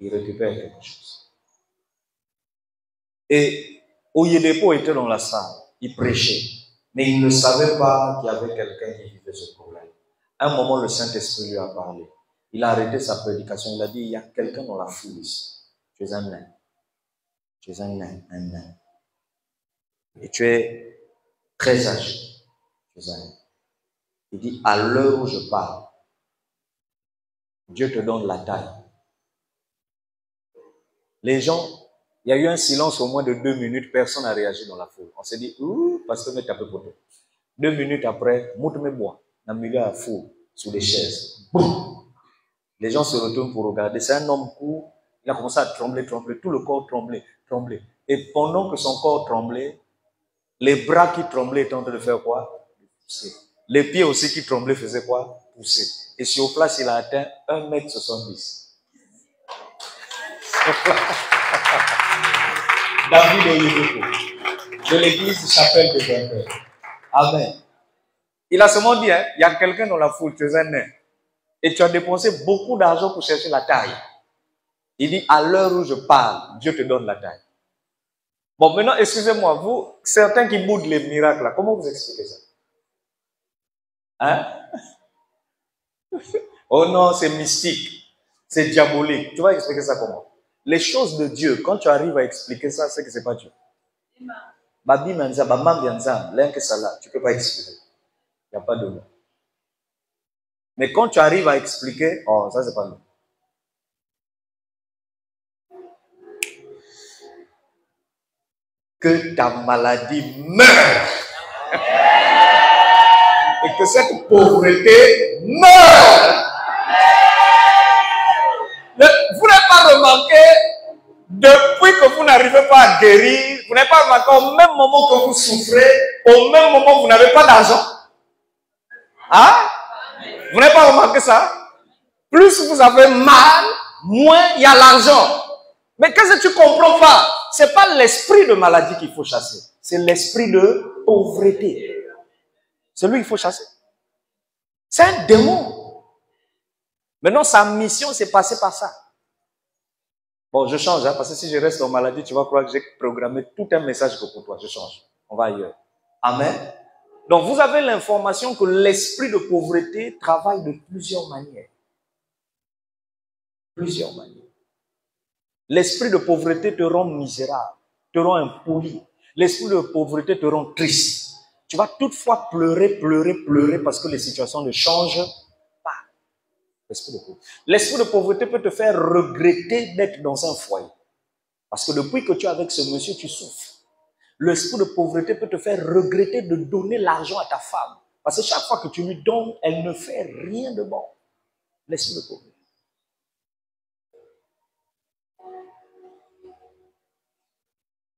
Speaker 1: récupère quelque chose. Et Oyedepo était dans la salle. il prêchait. Mais il ne savait pas qu'il y avait quelqu'un qui vivait ce problème. À un moment, le Saint-Esprit lui a parlé. Il a arrêté sa prédication. Il a dit, il y a quelqu'un dans la foule ici. Tu es un nain. Tu es un nain, un nain. Et tu es très âgé. Tu es un nain. Il dit, à l'heure où je parle, Dieu te donne la taille. Les gens, il y a eu un silence au moins de 2 minutes, personne n'a réagi dans la foule. On s'est dit, ouh, parce que me tape poto. 2 minutes après, mout me bois, dans le milieu de la foule, sous des chaises. Boum. Les gens se retournent pour regarder. C'est un homme court, il a commencé à trembler, trembler, tout le corps tremblait, tremblait. Et pendant que son corps tremblait, les bras qui tremblaient étaient en train de faire quoi? Pousser. Les pieds aussi qui tremblaient faisaient quoi? Pousser. Et sur place, il a atteint 1,70 m. David Oyedoko, de l'église Chapelle de Vainqueur. Amen. Il a seulement dit, hein, il y a quelqu'un dans la foule, tu es un nain. Et tu as dépensé beaucoup d'argent pour chercher la taille. Il dit, à l'heure où je parle, Dieu te donne la taille. Bon, maintenant, excusez-moi, vous, certains qui boudent les miracles, là, comment vous expliquez ça? Hein? Oh non, c'est mystique. C'est diabolique. Tu vas expliquer ça comment? Les choses de Dieu, quand tu arrives à expliquer ça, c'est que c'est pas Dieu. Babi manza, babam bianza, l'un que ça là, tu peux pas expliquer. Il n'y a pas de nom. Mais quand tu arrives à expliquer, oh, ça c'est pas nous. Que ta maladie meure. Et que cette pauvreté meure. Vous n'avez pas remarqué, depuis que vous n'arrivez pas à guérir, vous n'avez pas remarqué au même moment que vous souffrez, au même moment vous n'avez pas d'argent. Hein? Vous n'avez pas remarqué ça? Plus vous avez mal, moins il y a l'argent. Mais qu'est-ce que tu ne comprends pas? Ce n'est pas l'esprit de maladie qu'il faut chasser. C'est l'esprit de pauvreté. C'est lui qu'il faut chasser. C'est un démon. Maintenant, sa mission, c'est passer par ça. Bon, je change, hein, parce que si je reste en maladie, tu vas croire que j'ai programmé tout un message que pour toi. Je change. On va ailleurs. Amen. Donc, vous avez l'information que l'esprit de pauvreté travaille de plusieurs manières. Plusieurs manières. L'esprit de pauvreté te rend misérable, te rend impoli. L'esprit de pauvreté te rend triste. Tu vas toutefois pleurer, pleurer, pleurer parce que les situations ne changent pas. L'esprit de pauvreté peut te faire regretter d'être dans un foyer. Parce que depuis que tu es avec ce monsieur, tu souffres. L'esprit de pauvreté peut te faire regretter de donner l'argent à ta femme. Parce que chaque fois que tu lui donnes, elle ne fait rien de bon. L'esprit de pauvreté.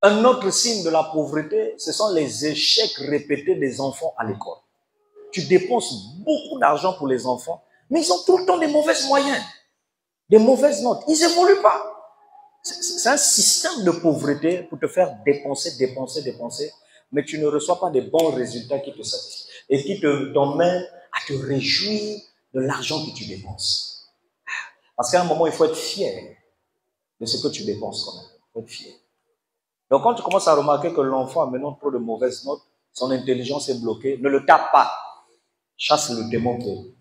Speaker 1: Un autre signe de la pauvreté, ce sont les échecs répétés des enfants à l'école. Tu dépenses beaucoup d'argent pour les enfants, mais ils ont tout le temps des mauvaises moyennes, des mauvaises notes. Ils n'évoluent pas. C'est un système de pauvreté pour te faire dépenser, dépenser, dépenser, mais tu ne reçois pas des bons résultats qui te satisfont et qui t'emmènent à te réjouir de l'argent que tu dépenses. Parce qu'à un moment, il faut être fier de ce que tu dépenses quand même. Il faut être fier. Donc, quand tu commences à remarquer que l'enfant a maintenant trop de mauvaises notes, son intelligence est bloquée, ne le tape pas. Chasse le démon pour lui.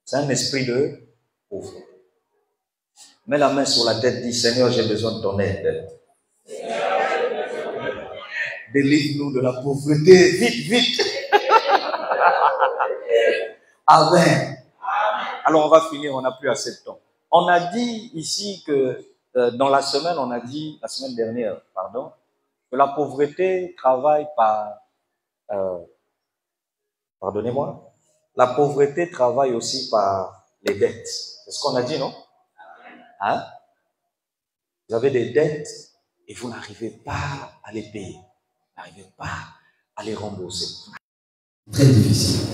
Speaker 1: C'est un esprit de pauvreté. Mets la main sur la tête, dis Seigneur, j'ai besoin de ton aide. Délivre-nous de la pauvreté, vite, vite. Amen. Alors, on va finir, on n'a plus assez de temps. On a dit ici que dans la semaine, on a dit, la semaine dernière, pardon, que la pauvreté travaille par, pardonnez-moi, la pauvreté travaille aussi par les dettes. C'est ce qu'on a dit, non? Hein? Vous avez des dettes et vous n'arrivez pas à les payer. Vous n'arrivez pas à les rembourser. Très difficile.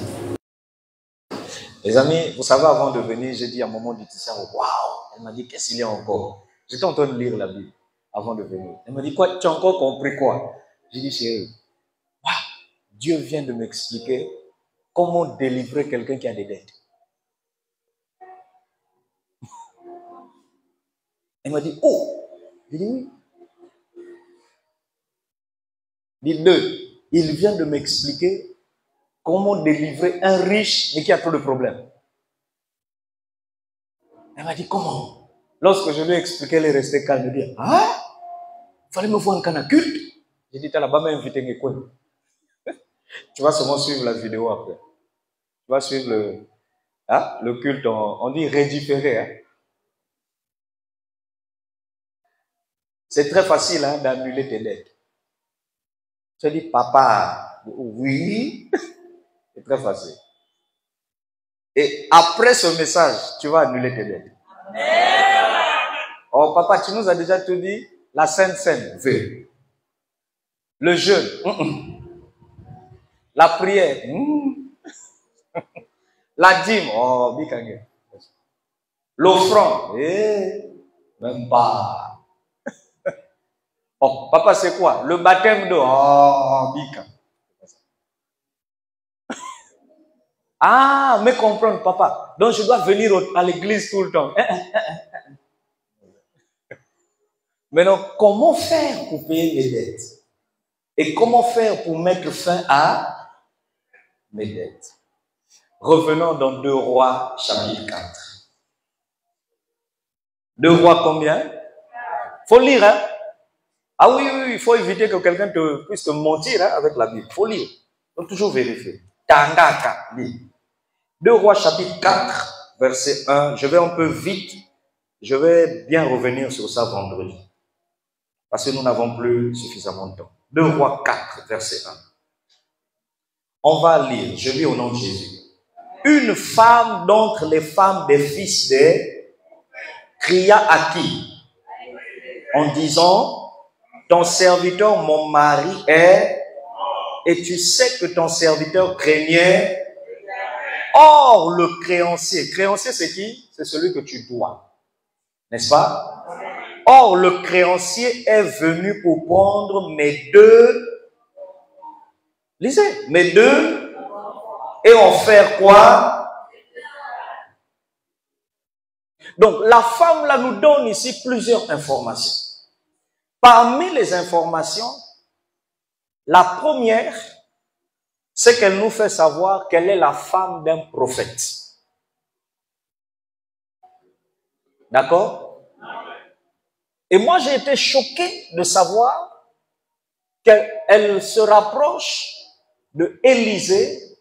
Speaker 1: Les amis, vous savez, avant de venir, j'ai dit à maman Laetitia, waouh! Elle m'a dit, qu'est-ce qu'il y a encore? J'étais en train de lire la Bible avant de venir. Elle m'a dit, quoi? Tu as encore compris quoi? J'ai dit, chérie, waouh! Dieu vient de m'expliquer comment délivrer quelqu'un qui a des dettes. Elle m'a dit, oh! J'ai dit oui. Dit deux. il vient de m'expliquer comment délivrer un riche mais qui a trop de problèmes. Elle m'a dit, comment? Lorsque je lui ai expliqué, elle est restée calme. Elle m'a dit, ah, il fallait me voir un canard culte. J'ai dit, tu là-bas, m'inviter quoi? Tu vas seulement suivre la vidéo après. Tu vas suivre le culte, on dit rédifféré. Hein? C'est très facile hein, d'annuler tes dettes. Tu dis, papa, oui, c'est très facile. Et après ce message, tu vas annuler tes dettes. Oh, papa, tu nous as déjà tout dit. La Sainte Seine, veut. Le jeûne, la prière, la dîme, oh, bikangé. L'offrande, même pas. Oh, papa, c'est quoi? Le baptême d'eau, oh, bika. Ah, mais comprendre, papa. Donc, je dois venir à l'église tout le temps. Maintenant, comment faire pour payer mes dettes? Et comment faire pour mettre fin à mes dettes? Revenons dans 2 Rois, chapitre 4. 2 Rois combien? Faut lire, hein? Ah oui, il faut éviter que quelqu'un puisse te mentir hein, avec la Bible. Faut lire. Faut toujours vérifier. Tangaka, lis. 2 Rois, chapitre 4, verset 1. Je vais un peu vite. Je vais bien revenir sur ça vendredi. Parce que nous n'avons plus suffisamment de temps. 2 Rois 4, verset 1. On va lire. Je lis au nom de Jésus. Une femme d'entre les femmes des fils de cria à qui? En disant, ton serviteur, mon mari est, et tu sais que ton serviteur craignait. Or, le créancier c'est qui? C'est celui que tu dois. N'est-ce pas? Or, le créancier est venu pour prendre mes 2, lisez, mes 2, et en faire quoi? Donc, la femme là nous donne ici plusieurs informations. Parmi les informations, la première, c'est qu'elle nous fait savoir qu'elle est la femme d'un prophète. D'accord? Et moi, j'ai été choqué de savoir qu'elle se rapproche de Élisée.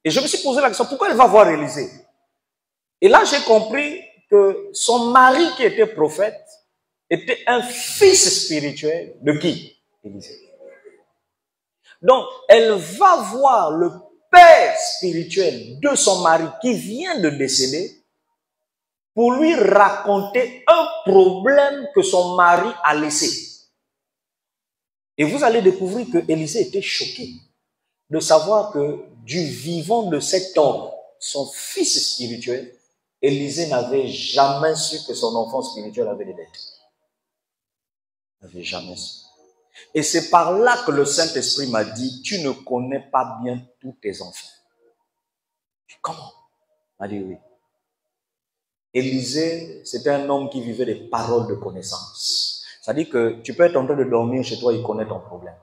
Speaker 1: Et je me suis posé la question, pourquoi elle va voir Élisée? Et là, j'ai compris que son mari qui était prophète était un fils spirituel de qui? Élisée. Donc, elle va voir le père spirituel de son mari qui vient de décéder pour lui raconter un problème que son mari a laissé. Et vous allez découvrir que Élisée était choqué de savoir que du vivant de cet homme, son fils spirituel, Élisée n'avait jamais su que son enfant spirituel avait des dettes. Il n'avait jamais su. Et c'est par là que le Saint-Esprit m'a dit, tu ne connais pas bien tous tes enfants. Comment? Il m'a dit oui. Élisée, c'était un homme qui vivait des paroles de connaissance. C'est-à-dire que tu peux être en train de dormir chez toi, il connaît ton problème.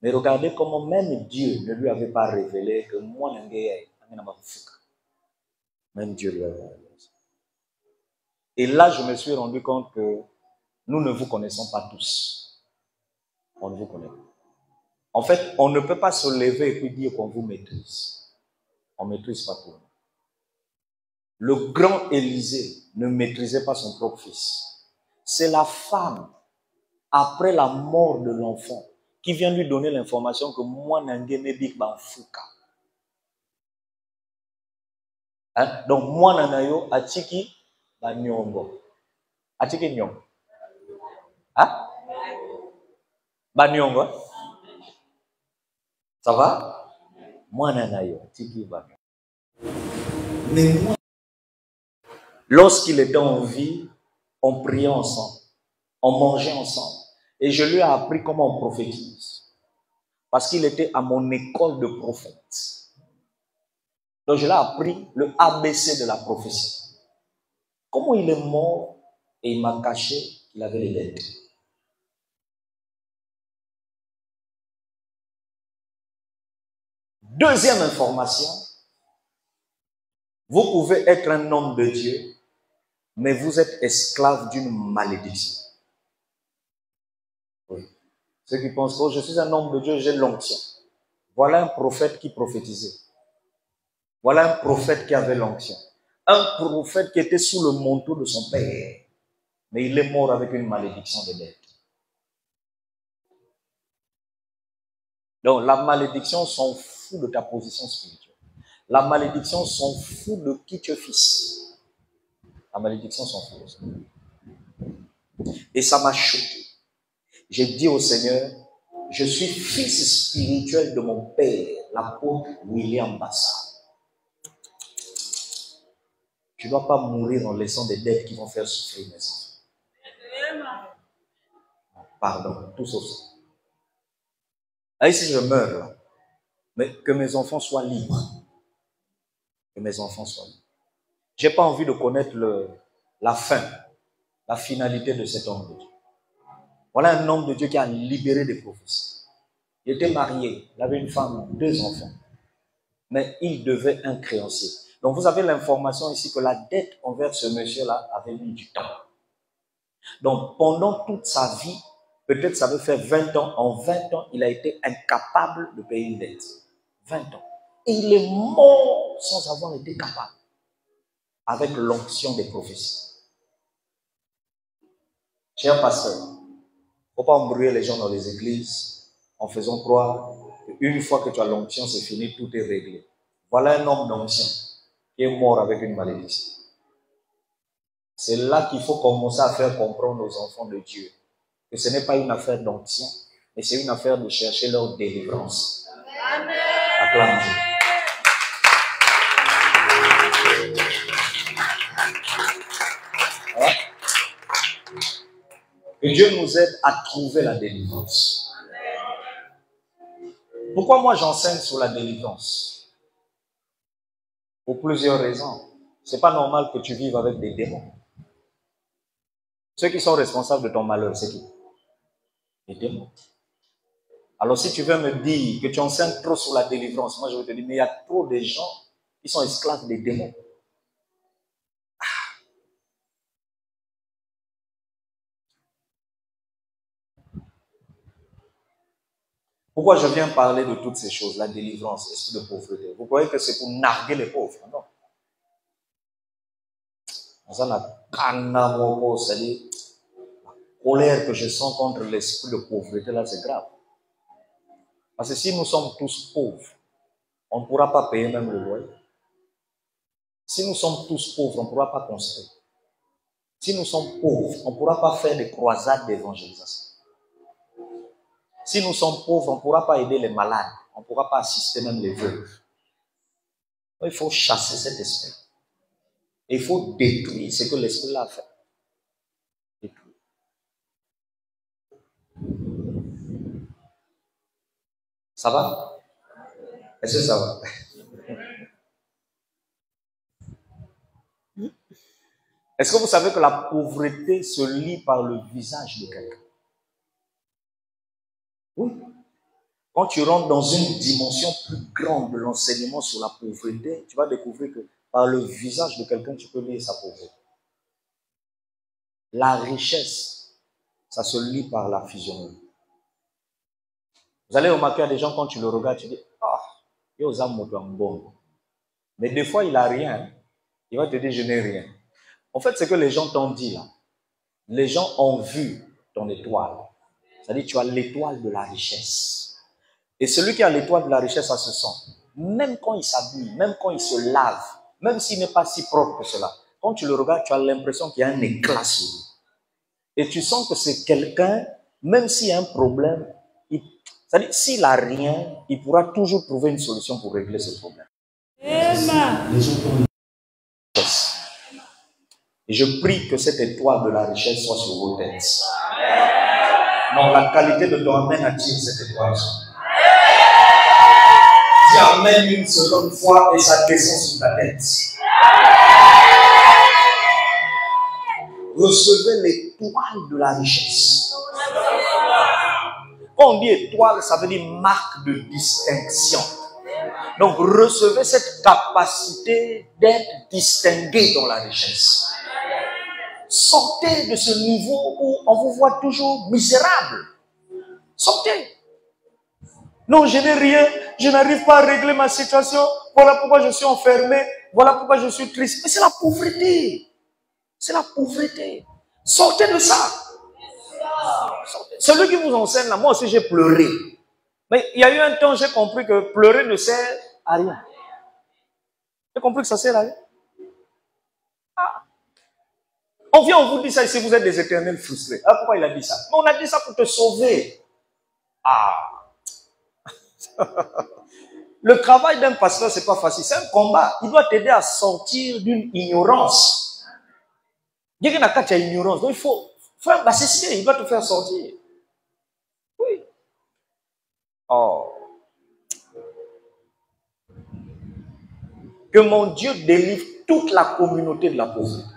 Speaker 1: Mais regardez comment même Dieu ne lui avait pas révélé que moi, même Dieu lui avait révélé. Et là, je me suis rendu compte que nous ne vous connaissons pas tous. On ne vous connaît pas. En fait, on ne peut pas se lever et puis dire qu'on vous maîtrise. On ne maîtrise pas tout. Le grand Élisée ne maîtrisait pas son propre fils. C'est la femme, après la mort de l'enfant, qui vient lui donner l'information que moi, Nangene Big Banfuka. Hein? Donc, moi, Nanayo, Atiki, Banyongo. Atiki Nyong. Hein? Banyongo. Ça va? Moi, Nanayo, Atiki, Banyongo. Mais moi, lorsqu'il était en vie, on priait ensemble, on mangeait ensemble. Et je lui ai appris comment on prophétise. Parce qu'il était à mon école de prophète. Donc je lui ai appris le ABC de la prophétie. Comment il est mort et il m'a caché qu'il avait les lettres. Deuxième information, vous pouvez être un homme de Dieu, mais vous êtes esclave d'une malédiction. Oui. Ceux qui pensent que je suis un homme de Dieu, j'ai l'onction. Voilà un prophète qui prophétisait. Voilà un prophète qui avait l'onction. Un prophète qui était sous le manteau de son père. Mais il est mort avec une malédiction de dette. Donc la malédiction s'en fout de ta position spirituelle. La malédiction s'en fout de qui tu es fils. La malédiction s'en fout de ça. Et ça m'a choqué. J'ai dit au Seigneur, je suis fils spirituel de mon père, l'apôtre William Bassa. Tu ne dois pas mourir en laissant des dettes qui vont faire souffrir mes enfants. Pardon, tout sauf ça. Là, si je meurs, là, mais que mes enfants soient libres. Que mes enfants soient libres. Je n'ai pas envie de connaître la fin, la finalité de cet homme de Dieu. Voilà un homme de Dieu qui a libéré des prophéties. Il était marié, il avait une femme, 2 enfants. Mais il devait un créancier. Donc vous avez l'information ici que la dette envers ce monsieur-là avait mis du temps. Donc pendant toute sa vie, peut-être ça veut faire 20 ans, en 20 ans, il a été incapable de payer une dette. 20 ans. Et il est mort sans avoir été capable. Avec l'onction des prophéties. Cher pasteur, il ne faut pas embrouiller les gens dans les églises en faisant croire qu'une fois que tu as l'onction, c'est fini, tout est réglé. Voilà un homme d'onction qui est mort avec une malédiction. C'est là qu'il faut commencer à faire comprendre aux enfants de Dieu que ce n'est pas une affaire d'onction, mais c'est une affaire de chercher leur délivrance. Amen. Acclame Dieu. Hein? Que Dieu nous aide à trouver la délivrance. Pourquoi moi j'enseigne sur la délivrance? Pour plusieurs raisons. Ce n'est pas normal que tu vives avec des démons. Ceux qui sont responsables de ton malheur, c'est qui? Les démons. Alors si tu veux me dire que tu enseignes trop sur la délivrance, moi je vais te dire, mais il y a trop de gens qui sont esclaves des démons. Pourquoi je viens parler de toutes ces choses, la délivrance, l'esprit de pauvreté? Vous croyez que c'est pour narguer les pauvres? Non. C'est-à-dire, la colère que je sens contre l'esprit de pauvreté, là, c'est grave. Parce que si nous sommes tous pauvres, on ne pourra pas payer même le loyer. Si nous sommes tous pauvres, on ne pourra pas construire. Si nous sommes pauvres, on ne pourra pas faire des croisades d'évangélisation. Si nous sommes pauvres, on ne pourra pas aider les malades. On ne pourra pas assister même les veuves. Il faut chasser cet esprit. Il faut détruire ce que l'esprit a fait. Détruire. Ça va? Est-ce que ça va? Est-ce que vous savez que la pauvreté se lit par le visage de quelqu'un? Oui. Quand tu rentres dans une dimension plus grande de l'enseignement sur la pauvreté, tu vas découvrir que par le visage de quelqu'un, tu peux lire sa pauvreté. La richesse, ça se lit par la physionomie. Vous allez remarquer à des gens, quand tu le regardes, tu dis, ah, il y a bon. Mais des fois, il n'a rien. Il va te dire, je n'ai rien. En fait, ce que les gens t'ont dit là, les gens ont vu ton étoile. C'est-à-dire, tu as l'étoile de la richesse. Et celui qui a l'étoile de la richesse, ça se sent. Même quand il s'habille, même quand il se lave, même s'il n'est pas si propre que cela, quand tu le regardes, tu as l'impression qu'il y a un éclat sur lui. Et tu sens que c'est quelqu'un, même s'il y a un problème, c'est-à-dire, s'il n'a rien, il pourra toujours trouver une solution pour régler ce problème. Les gens ont une richesse. Et je prie que cette étoile de la richesse soit sur vos têtes. Non, la qualité de ton amen attire cette étoile. Dis amen une seconde fois et ça descend sur ta tête. Recevez l'étoile de la richesse. Quand on dit étoile, ça veut dire marque de distinction. Donc, recevez cette capacité d'être distingué dans la richesse. Sortez de ce niveau où on vous voit toujours misérable. Sortez. Non, je n'ai rien, je n'arrive pas à régler ma situation. Voilà pourquoi je suis enfermé. Voilà pourquoi je suis triste. Mais c'est la pauvreté. C'est la pauvreté. Sortez de ça. Sortez. Celui qui vous enseigne là, moi aussi j'ai pleuré. Mais il y a eu un temps, j'ai compris que pleurer ne sert à rien. J'ai compris que ça sert à rien. Ah. On vient, on vous dit ça ici, vous êtes des éternels frustrés. Ah, pourquoi il a dit ça? Mais on a dit ça pour te sauver. Ah. Le travail d'un pasteur, c'est pas facile. C'est un combat. Il doit t'aider à sortir d'une ignorance. Il y a une ignorance. Donc il faut faire un bassiste. Il doit te faire sortir. Oui. Oh. Que mon Dieu délivre toute la communauté de la pauvreté.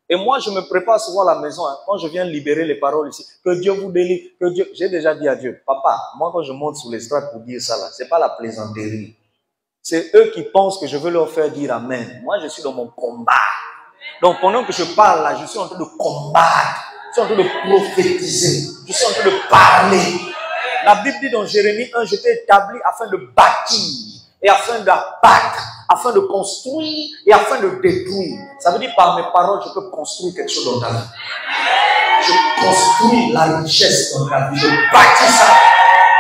Speaker 1: Et moi, je me prépare souvent à la maison, hein, quand je viens libérer les paroles ici. Que Dieu vous délivre. Que Dieu... J'ai déjà dit à Dieu, papa, moi quand je monte sur l'estrade pour dire ça là, c'est pas la plaisanterie. C'est eux qui pensent que je veux leur faire dire amen. Moi, je suis dans mon combat. Donc pendant que je parle là, je suis en train de combattre. Je suis en train de prophétiser. Je suis en train de parler. La Bible dit dans Jérémie 1, je t'ai établi afin de bâtir et afin d'abattre, afin de construire et afin de détruire. Ça veut dire par mes paroles, je peux construire quelque chose dans ta vie. Je construis la richesse dans ta vie. Je bâtis ça.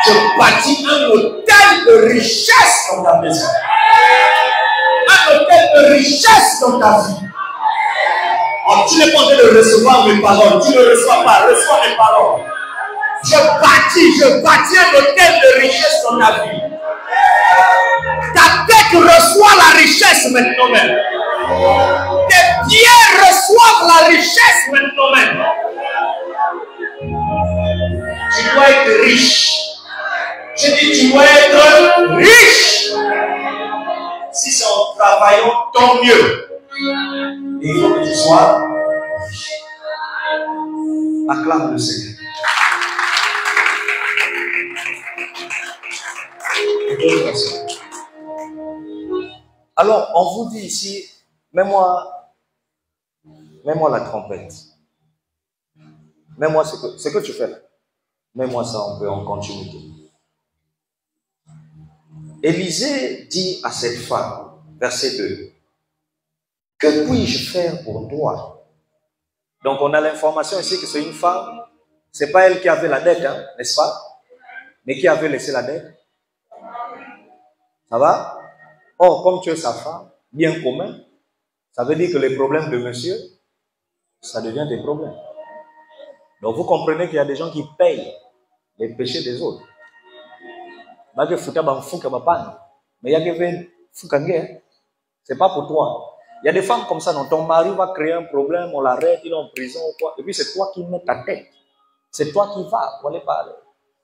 Speaker 1: Je bâtis un hôtel de richesse dans ta maison. Un hôtel de richesse dans ta vie. Oh, tu n'es pas en train de recevoir mes paroles. Tu ne reçois pas. Reçois mes paroles. Je bâtis un hôtel de richesse dans ta vie. Ta tête reçoit la richesse maintenant même. Tes pieds reçoivent la richesse maintenant même. Tu dois être riche. Je dis, tu dois être riche. Si c'est en travaillant, tant mieux. Et il faut que tu sois riche. Acclame le Seigneur. Alors, on vous dit ici, mets-moi la trompette. Mets-moi ce que tu fais là. Mets-moi ça un peu en continuité. Élisée dit à cette femme, verset 2, « Que puis-je faire pour toi ?» Donc, on a l'information ici que c'est une femme. Ce n'est pas elle qui avait la dette, hein, n'est-ce pas? Mais qui avait laissé la dette. Ça va? Or, comme tu es sa femme, bien commun, ça veut dire que les problèmes de monsieur, ça devient des problèmes. Donc, vous comprenez qu'il y a des gens qui payent les péchés des autres. Mais il y a des c'est pas pour toi. Il y a des femmes comme ça, dont ton mari va créer un problème, on l'arrête, il est en prison ou quoi. Et puis c'est toi qui mets ta tête. C'est toi qui vas pour aller parler.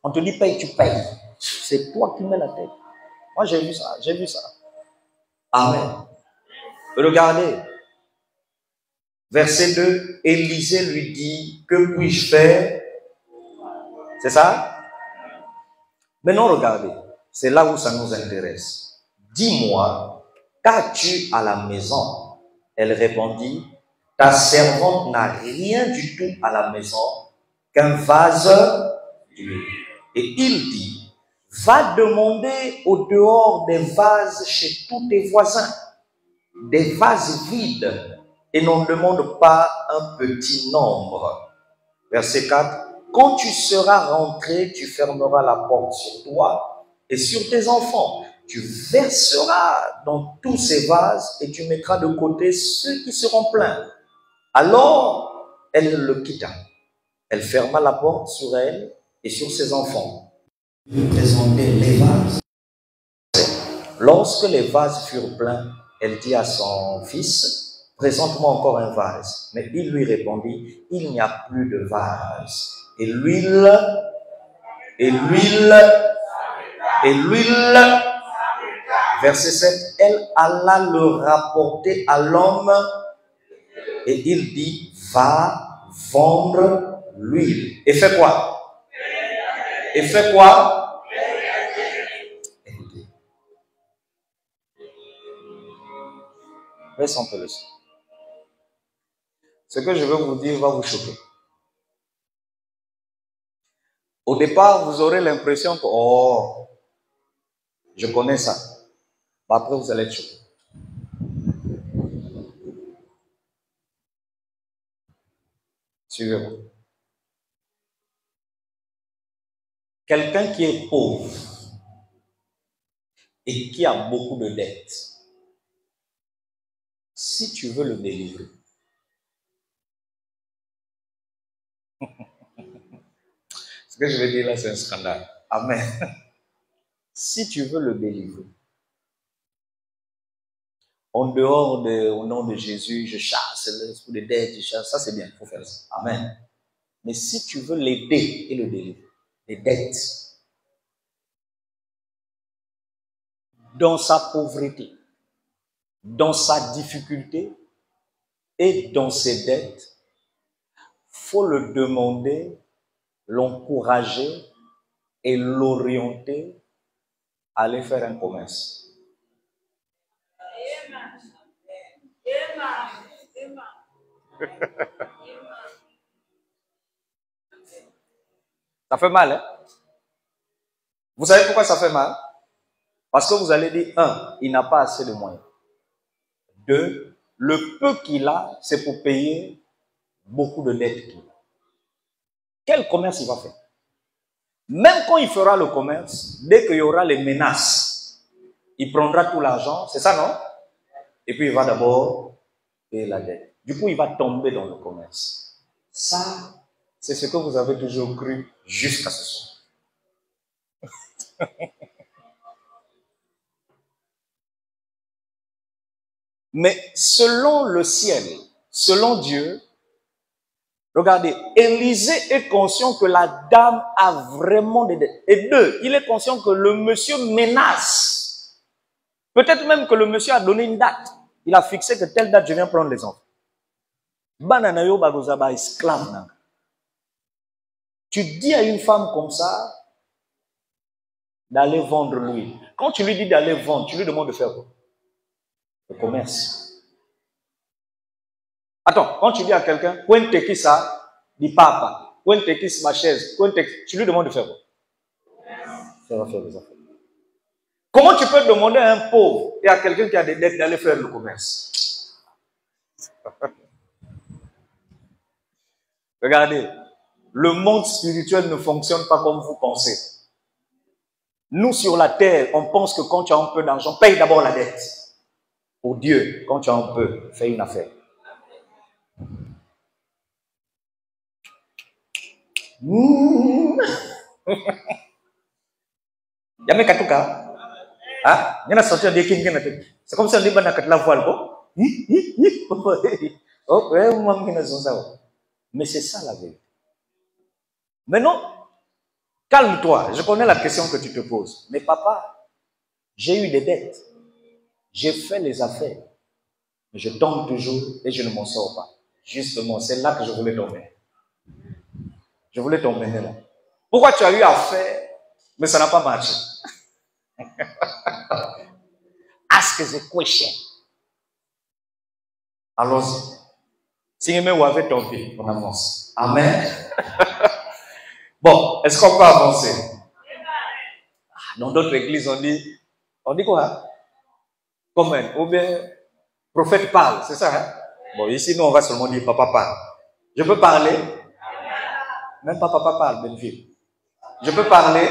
Speaker 1: On te dit paye, tu payes. C'est toi qui mets la tête. Moi j'ai vu ça, j'ai vu ça. Amen. Regardez. Verset 2, Élisée lui dit, que puis-je faire? C'est ça? Maintenant regardez, c'est là où ça nous intéresse. Dis-moi, qu'as-tu à la maison? Elle répondit, ta servante n'a rien du tout à la maison qu'un vase d'huile. Et il dit, va demander au dehors des vases chez tous tes voisins, des vases vides, et n'en demande pas un petit nombre. Verset 4, quand tu seras rentré, tu fermeras la porte sur toi et sur tes enfants. Tu verseras dans tous ces vases et tu mettras de côté ceux qui seront pleins. Alors, elle le quitta. Elle ferma la porte sur elle et sur ses enfants. Il présentait les vases. Lorsque les vases furent pleins, elle dit à son fils, présente-moi encore un vase. Mais il lui répondit, il n'y a plus de vase. Et l'huile, verset 7, elle alla le rapporter à l'homme et il dit, va vendre l'huile. Et fais quoi? Et fais quoi? Baisse un peu le son. Ce que je veux vous dire va vous choquer. Au départ, vous aurez l'impression que, oh, je connais ça. Après, vous allez être choqué. Suivez-moi. Quelqu'un qui est pauvre et qui a beaucoup de dettes, si tu veux le délivrer, ce que je vais dire là, c'est un scandale. Amen. Si tu veux le délivrer, en dehors au nom de Jésus, je chasse l'esprit de dette, je chasse, ça c'est bien, il faut faire ça. Amen. Mais si tu veux l'aider et le délivrer, les dettes, dans sa pauvreté, dans sa difficulté et dans ses dettes, faut le demander, l'encourager et l'orienter à aller faire un commerce. Ça fait mal, hein? Vous savez pourquoi ça fait mal? Parce que vous allez dire, 1, il n'a pas assez de moyens. 2, le peu qu'il a, c'est pour payer beaucoup de dettes qu'il a. Quel commerce il va faire? Même quand il fera le commerce, dès qu'il y aura les menaces, il prendra tout l'argent, c'est ça, non? Et puis il va d'abord payer la dette. Du coup, il va tomber dans le commerce. Ça, c'est ce que vous avez toujours cru jusqu'à ce soir. Mais selon le ciel, selon Dieu, regardez, Élisée est conscient que la dame a vraiment des dettes. Et 2, il est conscient que le monsieur menace. Peut-être même que le monsieur a donné une date. Il a fixé que telle date, je viens prendre les enfants. Bananayo bagozaba esclave. Tu dis à une femme comme ça d'aller vendre l'huile. Quand tu lui dis d'aller vendre, tu lui demandes de faire quoi? Le commerce. Attends, quand tu dis à quelqu'un, qui ça, dit papa, qui ma chaise, tu lui demandes de faire quoi? Ça va faire des affaires. Comment tu peux demander à un pauvre et à quelqu'un qui a des dettes d'aller faire le commerce? Regardez, le monde spirituel ne fonctionne pas comme vous pensez. Nous, sur la terre, on pense que quand tu as un peu d'argent, paye d'abord la dette. Pour Dieu, quand tu as un peu, fais une affaire. Yamé Katouka. Ah, il y a sorti un dékin. C'est comme si on dit la voile. Mais c'est ça la vérité. Maintenant, calme-toi. Je connais la question que tu te poses. Mais papa, j'ai eu des dettes. J'ai fait les affaires. Mais je tombe toujours et je ne m'en sors pas. Justement, c'est là que je voulais tomber. Je voulais t'emmener là. Pourquoi tu as eu à faire, mais ça n'a pas marché? Ask the question. Allons-y. Si vous avez tombé, on avance. Amen. Bon, est-ce qu'on peut avancer? Dans d'autres églises, on dit quoi? Comment? Ou bien, prophète parle, c'est ça, hein? Bon, ici, nous, on va seulement dire papa parle. Je peux parler? Même pas papa parle, belle fille. Je peux parler?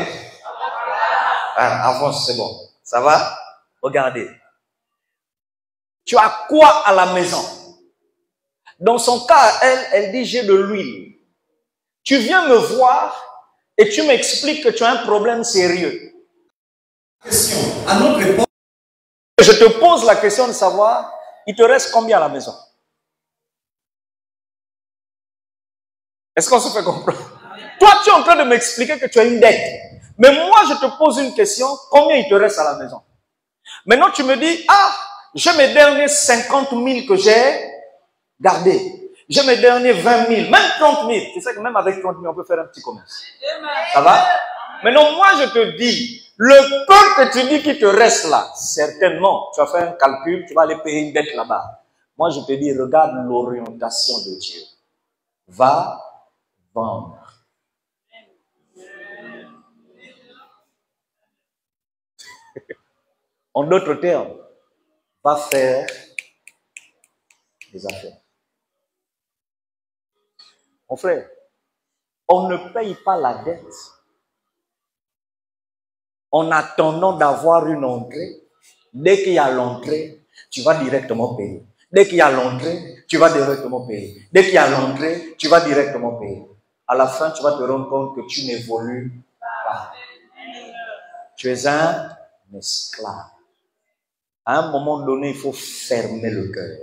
Speaker 1: Ah, avance, c'est bon. Ça va? Regardez. Tu as quoi à la maison? Dans son cas, elle dit j'ai de l'huile. Tu viens me voir et tu m'expliques que tu as un problème sérieux. Question. À notre époque, je te pose la question de savoir, il te reste combien à la maison? Est-ce qu'on se fait comprendre? Toi, tu es en train de m'expliquer que tu as une dette. Mais moi, je te pose une question, combien il te reste à la maison? Maintenant, tu me dis, ah, j'ai mes derniers 50 000 que j'ai gardés. J'ai mes derniers 20 000, même 30 000. Tu sais que même avec 30 000, on peut faire un petit commerce. Ça va? Maintenant, moi, je te dis, Le peu que tu dis qui te reste là, certainement, tu as fait un calcul, tu vas aller payer une dette là-bas. Moi, je te dis, regarde l'orientation de Dieu. Va vendre. En d'autres termes, va faire des affaires. Mon frère, on ne paye pas la dette en attendant d'avoir une entrée. Dès qu'il y a l'entrée, tu vas directement payer. Dès qu'il y a l'entrée, tu vas directement payer. Dès qu'il y a l'entrée, tu vas directement payer. À la fin, tu vas te rendre compte que tu n'évolues pas. Tu es un esclave. À un moment donné, il faut fermer le cœur.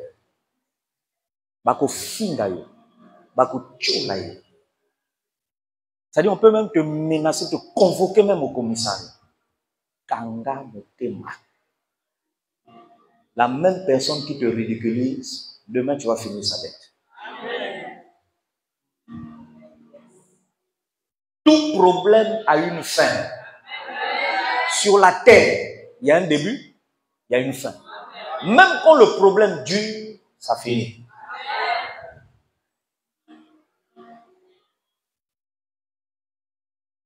Speaker 1: Bako fingayo. Bako cholayo. C'est-à-dire, on peut même te menacer, te convoquer même au commissariat. Kanga motema. La même personne qui te ridiculise, demain tu vas finir sa dette. Tout problème a une fin. Sur la terre, il y a un début, il y a une fin. Même quand le problème dure, ça finit.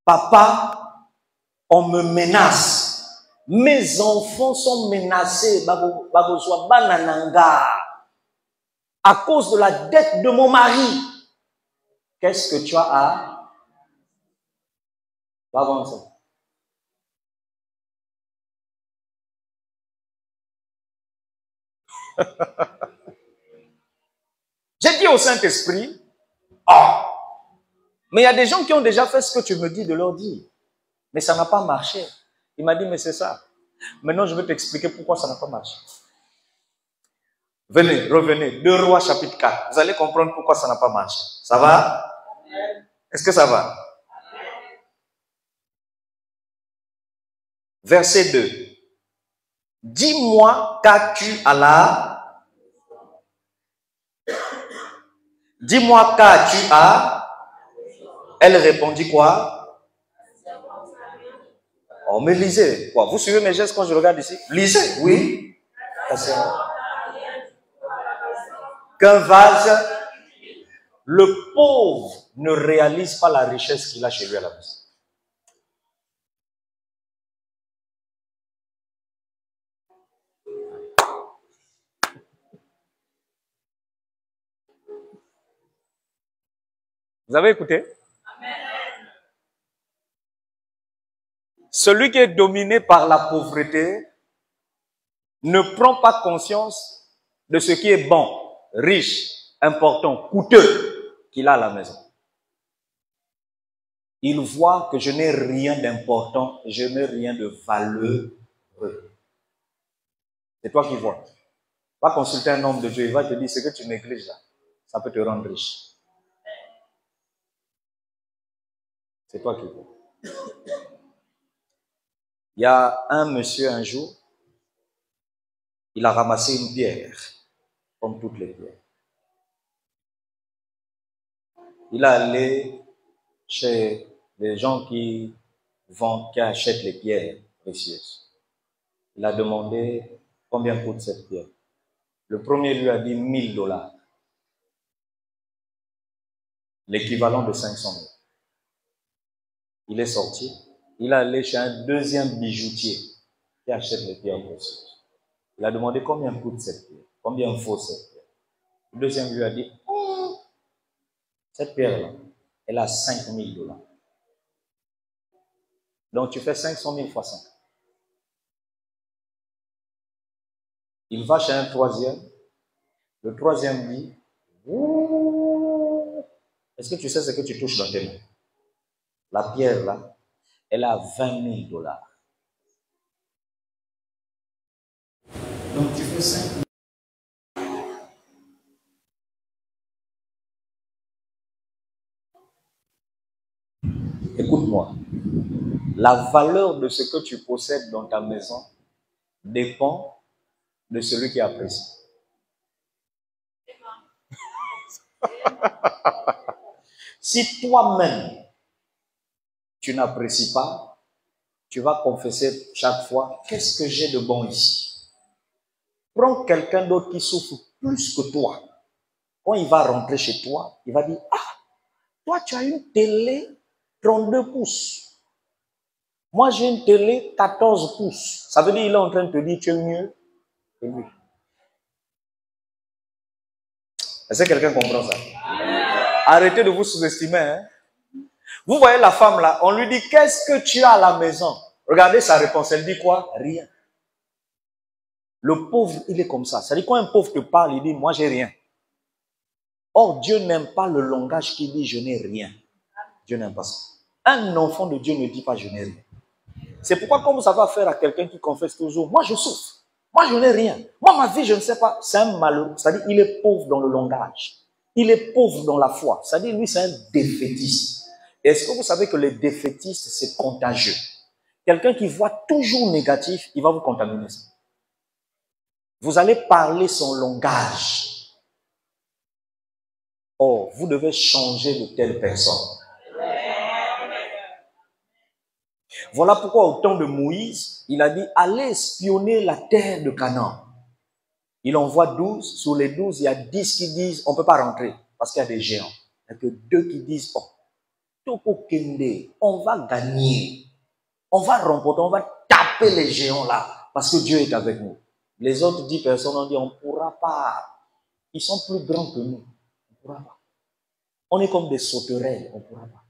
Speaker 1: Papa, on me menace. Mes enfants sont menacés. À cause de la dette de mon mari. Qu'est-ce que tu as à... Va vendre ça. J'ai dit au Saint-Esprit, mais il y a des gens qui ont déjà fait ce que tu me dis de leur dire. Mais ça n'a pas marché. Il m'a dit, mais c'est ça. Maintenant, je vais t'expliquer pourquoi ça n'a pas marché. Venez, revenez. 2 Rois chapitre 4. Vous allez comprendre pourquoi ça n'a pas marché. Ça va? Est-ce que ça va? Verset 2. Dis-moi, qu'as-tu à la... Dis-moi, qu'as-tu à... Elle répondit quoi? Oh, mais lisez. Quoi? Vous suivez mes gestes quand je regarde ici? Lisez, oui. Qu'un vase, le pauvre ne réalise pas la richesse qu'il a chez lui à la maison. Vous avez écouté? Celui qui est dominé par la pauvreté ne prend pas conscience de ce qui est bon, riche, important, coûteux qu'il a à la maison. Il voit que je n'ai rien d'important, je n'ai rien de valeureux. C'est toi qui vois. Va consulter un homme de Dieu, il va te dire ce que tu négliges là, ça peut te rendre riche. C'est toi qui vois. Il y a un monsieur un jour, il a ramassé une pierre, comme toutes les pierres. Il est allé chez les gens qui vendent, qui achètent les pierres précieuses. Il a demandé combien coûte cette pierre. Le premier lui a dit $1000. L'équivalent de 500 000. Il est sorti. Il est allé chez un deuxième bijoutier qui achète les pierres précieuses. Il a demandé combien coûte cette pierre. Combien vaut cette pierre. Le deuxième lui a dit, cette pierre-là, elle a $5000. Donc tu fais 500 000 fois 5. Il va chez un troisième. Le troisième dit, est-ce que tu sais ce que tu touches dans tes mains? La pierre là, elle a $20 000. Donc tu fais 5 000. Écoute-moi. La valeur de ce que tu possèdes dans ta maison dépend de celui qui apprécie. Si toi-même, tu n'apprécies pas, tu vas confesser chaque fois, qu'est-ce que j'ai de bon ici? Prends quelqu'un d'autre qui souffre plus que toi. Quand il va rentrer chez toi, il va dire, ah, toi tu as une télé 32 pouces. Moi j'ai une télé 14 pouces. Ça veut dire qu'il est en train de te dire, tu es mieux que lui. Est-ce que quelqu'un comprend ça? Arrêtez de vous sous-estimer. Hein? Vous voyez la femme là, on lui dit, qu'est-ce que tu as à la maison? Regardez sa réponse, elle dit quoi? Rien. Le pauvre, il est comme ça. C'est-à-dire quand un pauvre te parle, il dit, moi j'ai rien. Or, Dieu n'aime pas le langage qui dit, je n'ai rien. Dieu n'aime pas ça. Un enfant de Dieu ne dit pas, je n'ai rien. C'est pourquoi quand vous savez faire à quelqu'un qui confesse toujours, moi je souffre, moi je n'ai rien, moi ma vie je ne sais pas, c'est un malheureux. C'est-à-dire il est pauvre dans le langage, il est pauvre dans la foi. C'est-à-dire lui c'est un défaitiste. Est-ce que vous savez que les défaitistes c'est contagieux? Quelqu'un qui voit toujours négatif, il va vous contaminer. Vous allez parler son langage. Or, vous devez changer de telle personne. Voilà pourquoi au temps de Moïse, il a dit, allez espionner la terre de Canaan. Il envoie 12, sur les 12, il y a 10 qui disent, on ne peut pas rentrer, parce qu'il y a des géants. Il n'y a que 2 qui disent, oh, Toko Kende, on va gagner, on va remporter, on va taper les géants là, parce que Dieu est avec nous. Les autres 10 personnes ont dit, on ne pourra pas, ils sont plus grands que nous, on ne pourra pas. On est comme des sauterelles, on ne pourra pas.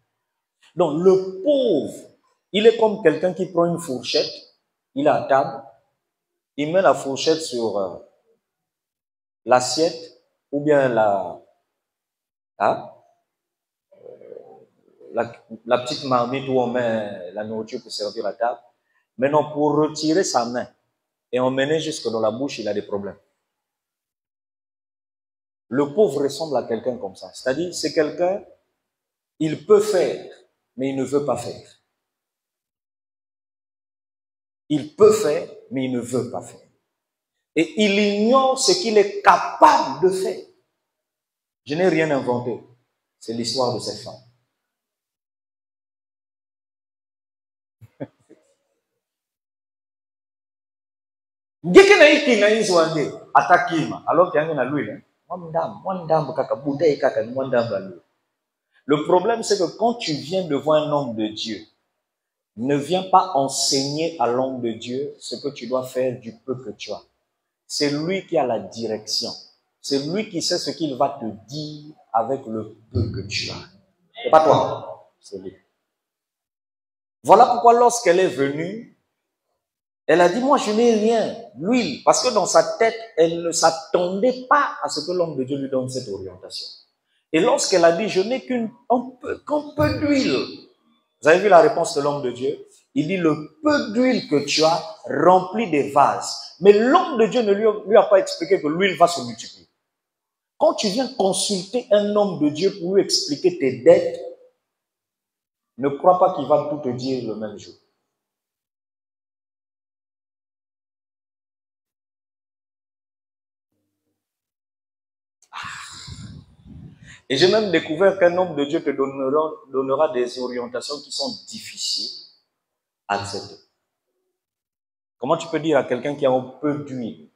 Speaker 1: Donc le pauvre, il est comme quelqu'un qui prend une fourchette, il est à table, il met la fourchette sur l'assiette ou bien la petite marmite où on met la nourriture pour servir à table. Maintenant, pour retirer sa main et emmener jusque dans la bouche, il a des problèmes. Le pauvre ressemble à quelqu'un comme ça. C'est-à-dire, c'est quelqu'un, il peut faire, mais il ne veut pas faire. Il peut faire, mais il ne veut pas faire. Et il ignore ce qu'il est capable de faire. Je n'ai rien inventé. C'est l'histoire de cette femme. Alors qu'il y a lui. Le problème, c'est que quand tu viens devant un homme de Dieu, ne viens pas enseigner à l'homme de Dieu ce que tu dois faire du peu que tu as. C'est lui qui a la direction. C'est lui qui sait ce qu'il va te dire avec le peu que tu as. C'est pas toi, c'est lui. Voilà pourquoi lorsqu'elle est venue, elle a dit, moi je n'ai rien, l'huile. Parce que dans sa tête, elle ne s'attendait pas à ce que l'homme de Dieu lui donne cette orientation. Et lorsqu'elle a dit, je n'ai qu'un peu d'huile. Vous avez vu la réponse de l'homme de Dieu? Il dit, le peu d'huile que tu as remplit des vases. Mais l'homme de Dieu ne lui a pas expliqué que l'huile va se multiplier. Quand tu viens consulter un homme de Dieu pour lui expliquer tes dettes, ne crois pas qu'il va tout te dire le même jour. Et j'ai même découvert qu'un homme de Dieu te donnera des orientations qui sont difficiles à accepter. Comment tu peux dire à quelqu'un qui a un peu d'huile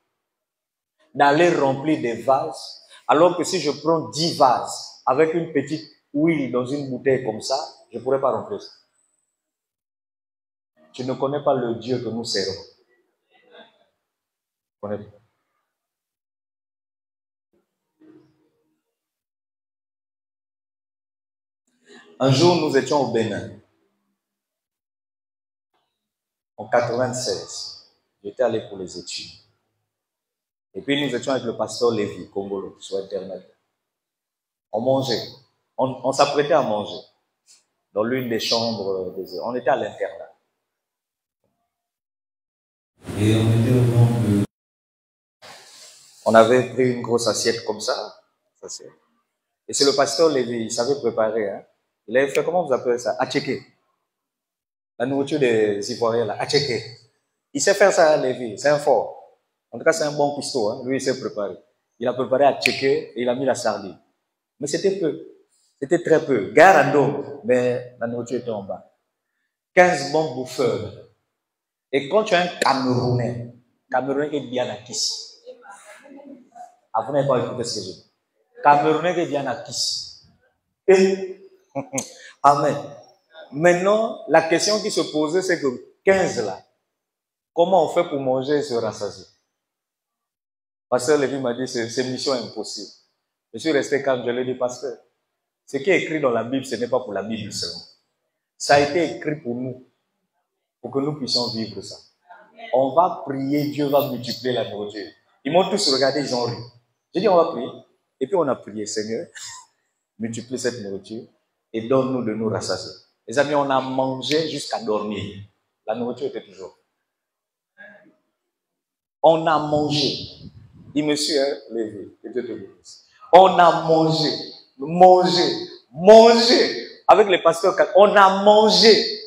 Speaker 1: d'aller remplir des vases, alors que si je prends 10 vases avec une petite huile dans une bouteille comme ça, je ne pourrais pas remplir ça. Tu ne connais pas le Dieu que nous servons. Tu ne connais pas. Un jour, nous étions au Bénin, en 96. J'étais allé pour les études. Et puis, nous étions avec le pasteur Lévi, Congolo, sur Internet. On mangeait. On s'apprêtait à manger dans l'une des chambres. On était à l'internat. Et on était au nombre de... On avait pris une grosse assiette comme ça. Et c'est le pasteur Lévi, il savait préparer. Hein? Il avait fait, comment vous appelez ça? Atchéké. La nourriture des Ivoiriens, là. Atchéké. Il sait faire ça, Lévi. C'est un fort. En tout cas, c'est un bon cuistot. Hein? Lui, il sait préparer. Il a préparé atchéké et il a mis la sardine. Mais c'était peu. C'était très peu. Garando, mais la nourriture était en bas. 15 bons bouffeurs.
Speaker 2: Et quand tu es un Camerounais est bien à Kissi. Ah, vous n'avez pas écouté ce que je dis. Camerounais est bien à Kissi. Amen. Maintenant, la question qui se posait, c'est que 15 là, comment on fait pour manger et se rassasier? Pasteur Lévi m'a dit, c'est mission impossible. Je suis resté calme, je lui ai dit, pasteur, ce qui est écrit dans la Bible, ce n'est pas pour la Bible seulement. Ça a été écrit pour nous, pour que nous puissions vivre ça. On va prier, Dieu va multiplier la nourriture. Ils m'ont tous regardé, ils ont ri. J'ai dit, on va prier. Et puis on a prié, Seigneur, multiplie cette nourriture et donne-nous de nous rassasier. Les amis, on a mangé jusqu'à dormir. La nourriture était toujours. On a mangé. Il me suit, hein, Lévi. On a mangé. Avec les pasteurs, on a mangé.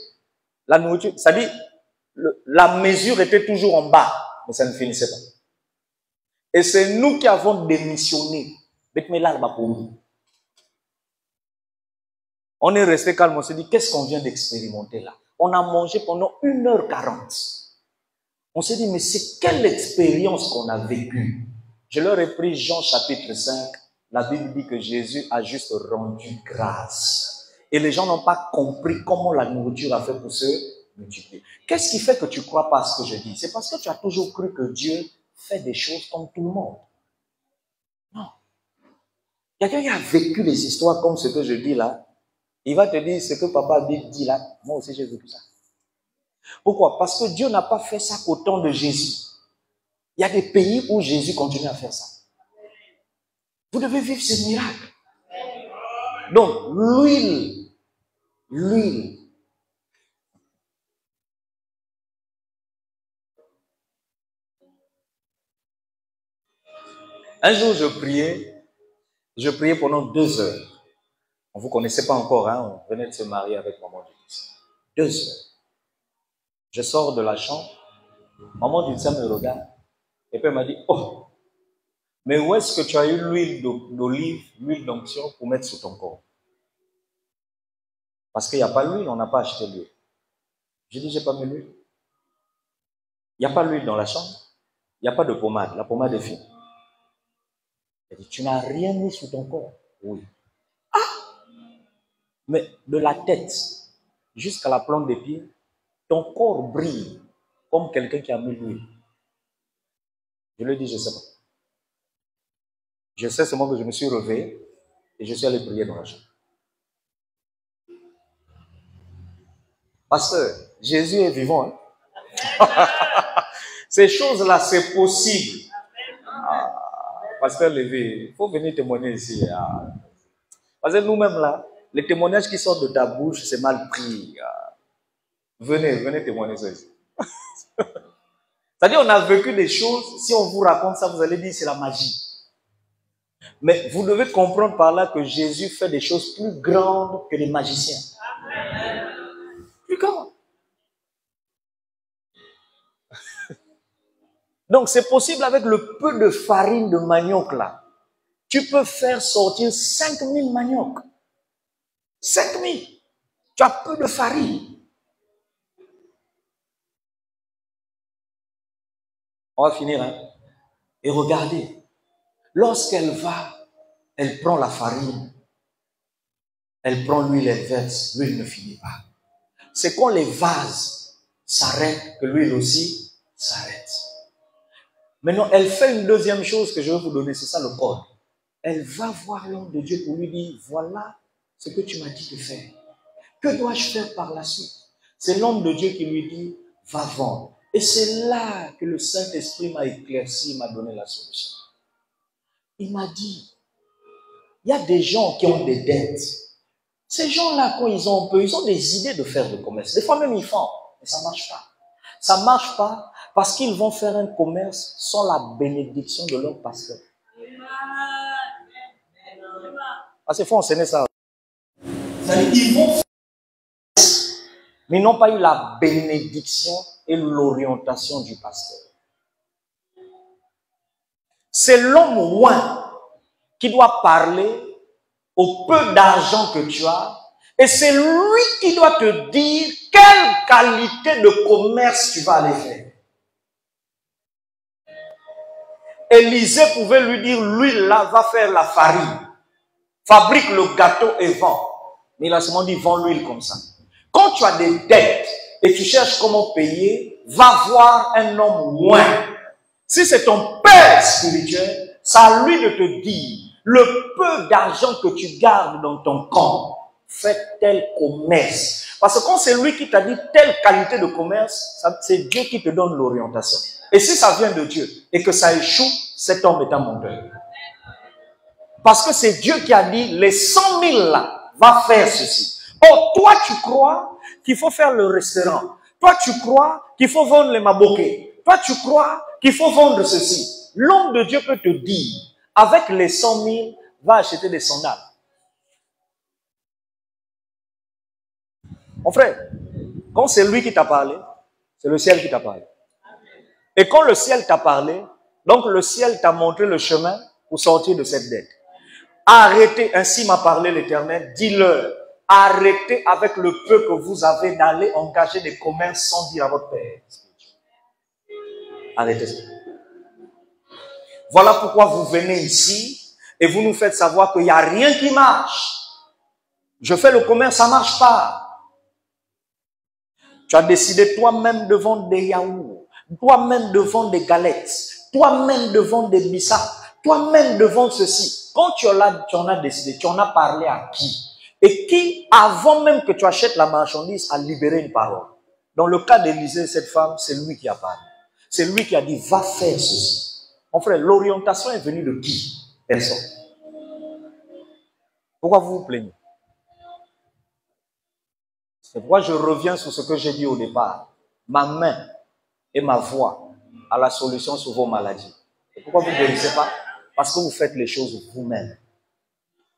Speaker 2: La nourriture, ça dit, la mesure était toujours en bas, mais ça ne finissait pas. Et c'est nous qui avons démissionné. On est resté calme, on s'est dit, qu'est-ce qu'on vient d'expérimenter là? On a mangé pendant 1h40. On s'est dit, mais c'est quelle expérience qu'on a vécue? Je leur ai pris Jean chapitre 5. La Bible dit que Jésus a juste rendu grâce. Et les gens n'ont pas compris comment la nourriture a fait pour se multiplier. Qu'est-ce qui fait que tu ne crois pas à ce que je dis? C'est parce que tu as toujours cru que Dieu fait des choses comme tout le monde. Non. Quelqu'un qui a vécu les histoires comme ce que je dis là, il va te dire ce que papa dit là. Moi aussi j'ai vécu ça. Pourquoi? Parce que Dieu n'a pas fait ça qu'au temps de Jésus. Il y a des pays où Jésus continue à faire ça. Vous devez vivre ce miracle. Donc, l'huile. Un jour, je priais pendant 2 heures. On ne vous connaissait pas encore, hein? On venait de se marier avec maman Dulce. 2 heures. Je sors de la chambre, maman Dulce me regarde, et puis elle m'a dit, oh, mais où est-ce que tu as eu l'huile d'olive, l'huile d'onction pour mettre sur ton corps? Parce qu'il n'y a pas l'huile, on n'a pas acheté l'huile. J'ai dit, j'ai pas mis l'huile. Il n'y a pas l'huile dans la chambre. Il n'y a pas de pommade. La pommade est fine. Elle dit, tu n'as rien mis sur ton corps? Oui. Ah! Mais de la tête jusqu'à la plante des pieds, ton corps brille comme quelqu'un qui a mis l'huile. Je lui ai dit, je ne sais pas. Je sais seulement que je me suis réveillé et je suis allé prier dans la chambre. Pasteur, Jésus est vivant. Hein? Ces choses-là, c'est possible. Pasteur Lévi, il faut venir témoigner ici. Parce que nous-mêmes là, les témoignages qui sortent de ta bouche, c'est mal pris. Venez témoigner ça ici. C'est-à-dire, on a vécu des choses, si on vous raconte ça, vous allez dire c'est la magie. Mais vous devez comprendre par là que Jésus fait des choses plus grandes que les magiciens. Plus grandes. Donc, c'est possible avec le peu de farine de manioc là. Tu peux faire sortir 5000 maniocs. 5000. Tu as peu de farine. On va finir, hein. Et regardez. Lorsqu'elle va, elle prend la farine. Elle prend l'huile, elle verse. L'huile ne finit pas. C'est quand les vases s'arrêtent que l'huile aussi s'arrête. Maintenant, elle fait une deuxième chose que je vais vous donner. C'est ça le code. Elle va voir l'homme de Dieu pour lui dire, voilà ce que tu m'as dit de faire. Que dois-je faire par la suite? C'est l'homme de Dieu qui lui dit, va vendre. Et c'est là que le Saint-Esprit m'a éclairci, m'a donné la solution. Il m'a dit, il y a des gens qui ont des dettes. Ces gens-là, quand ils ont un peu, ils ont des idées de faire du commerce. Des fois même, ils font, mais ça ne marche pas. Ça ne marche pas parce qu'ils vont faire un commerce sans la bénédiction de leur pasteur. Parce qu'il faut enseigner ça. Ils vont faire, mais ils n'ont pas eu la bénédiction et l'orientation du pasteur. C'est l'homme roi qui doit parler au peu d'argent que tu as Et c'est lui qui doit te dire quelle qualité de commerce tu vas aller faire. Élisée pouvait lui dire, lui là va faire la farine, fabrique le gâteau et vend. Mais il a seulement dit, vends l'huile comme ça. Quand tu as des dettes et tu cherches comment payer, va voir un homme loin. Si c'est ton père spirituel, c'est à lui de te dire, le peu d'argent que tu gardes dans ton compte, fais tel commerce. Parce que quand c'est lui qui t'a dit telle qualité de commerce, c'est Dieu qui te donne l'orientation. Et si ça vient de Dieu et que ça échoue, cet homme est un menteur. Parce que c'est Dieu qui a dit, les 100 000 là, va faire ceci. Oh, toi tu crois qu'il faut faire le restaurant. Toi tu crois qu'il faut vendre les maboquets. Toi tu crois qu'il faut vendre ceci. L'homme de Dieu peut te dire, avec les 100 000, va acheter des sandales. Mon frère, quand c'est lui qui t'a parlé, c'est le ciel qui t'a parlé. Et quand le ciel t'a parlé, donc le ciel t'a montré le chemin pour sortir de cette dette. Arrêtez, ainsi m'a parlé l'Éternel, dis-leur, arrêtez avec le peu que vous avez d'aller engager des commerces sans dire à votre père. Arrêtez ça. Voilà pourquoi vous venez ici et vous nous faites savoir qu'il n'y a rien qui marche. Je fais le commerce, ça ne marche pas. Tu as décidé toi-même de vendre des yaourts, toi-même de vendre des galettes, toi-même de vendre des bissats, toi-même de vendre ceci. Quand tu en as décidé, tu en as parlé à qui? Et qui, avant même que tu achètes la marchandise, a libéré une parole? Dans le cas d'Élisée, cette femme, c'est lui qui a parlé. C'est lui qui a dit, va faire ceci. Mon frère, l'orientation est venue de qui? Personne. Pourquoi vous vous plaignez? C'est pourquoi je reviens sur ce que j'ai dit au départ. Ma main et ma voix à la solution sur vos maladies. Et pourquoi vous ne guérissez pas? Parce que vous faites les choses vous-même.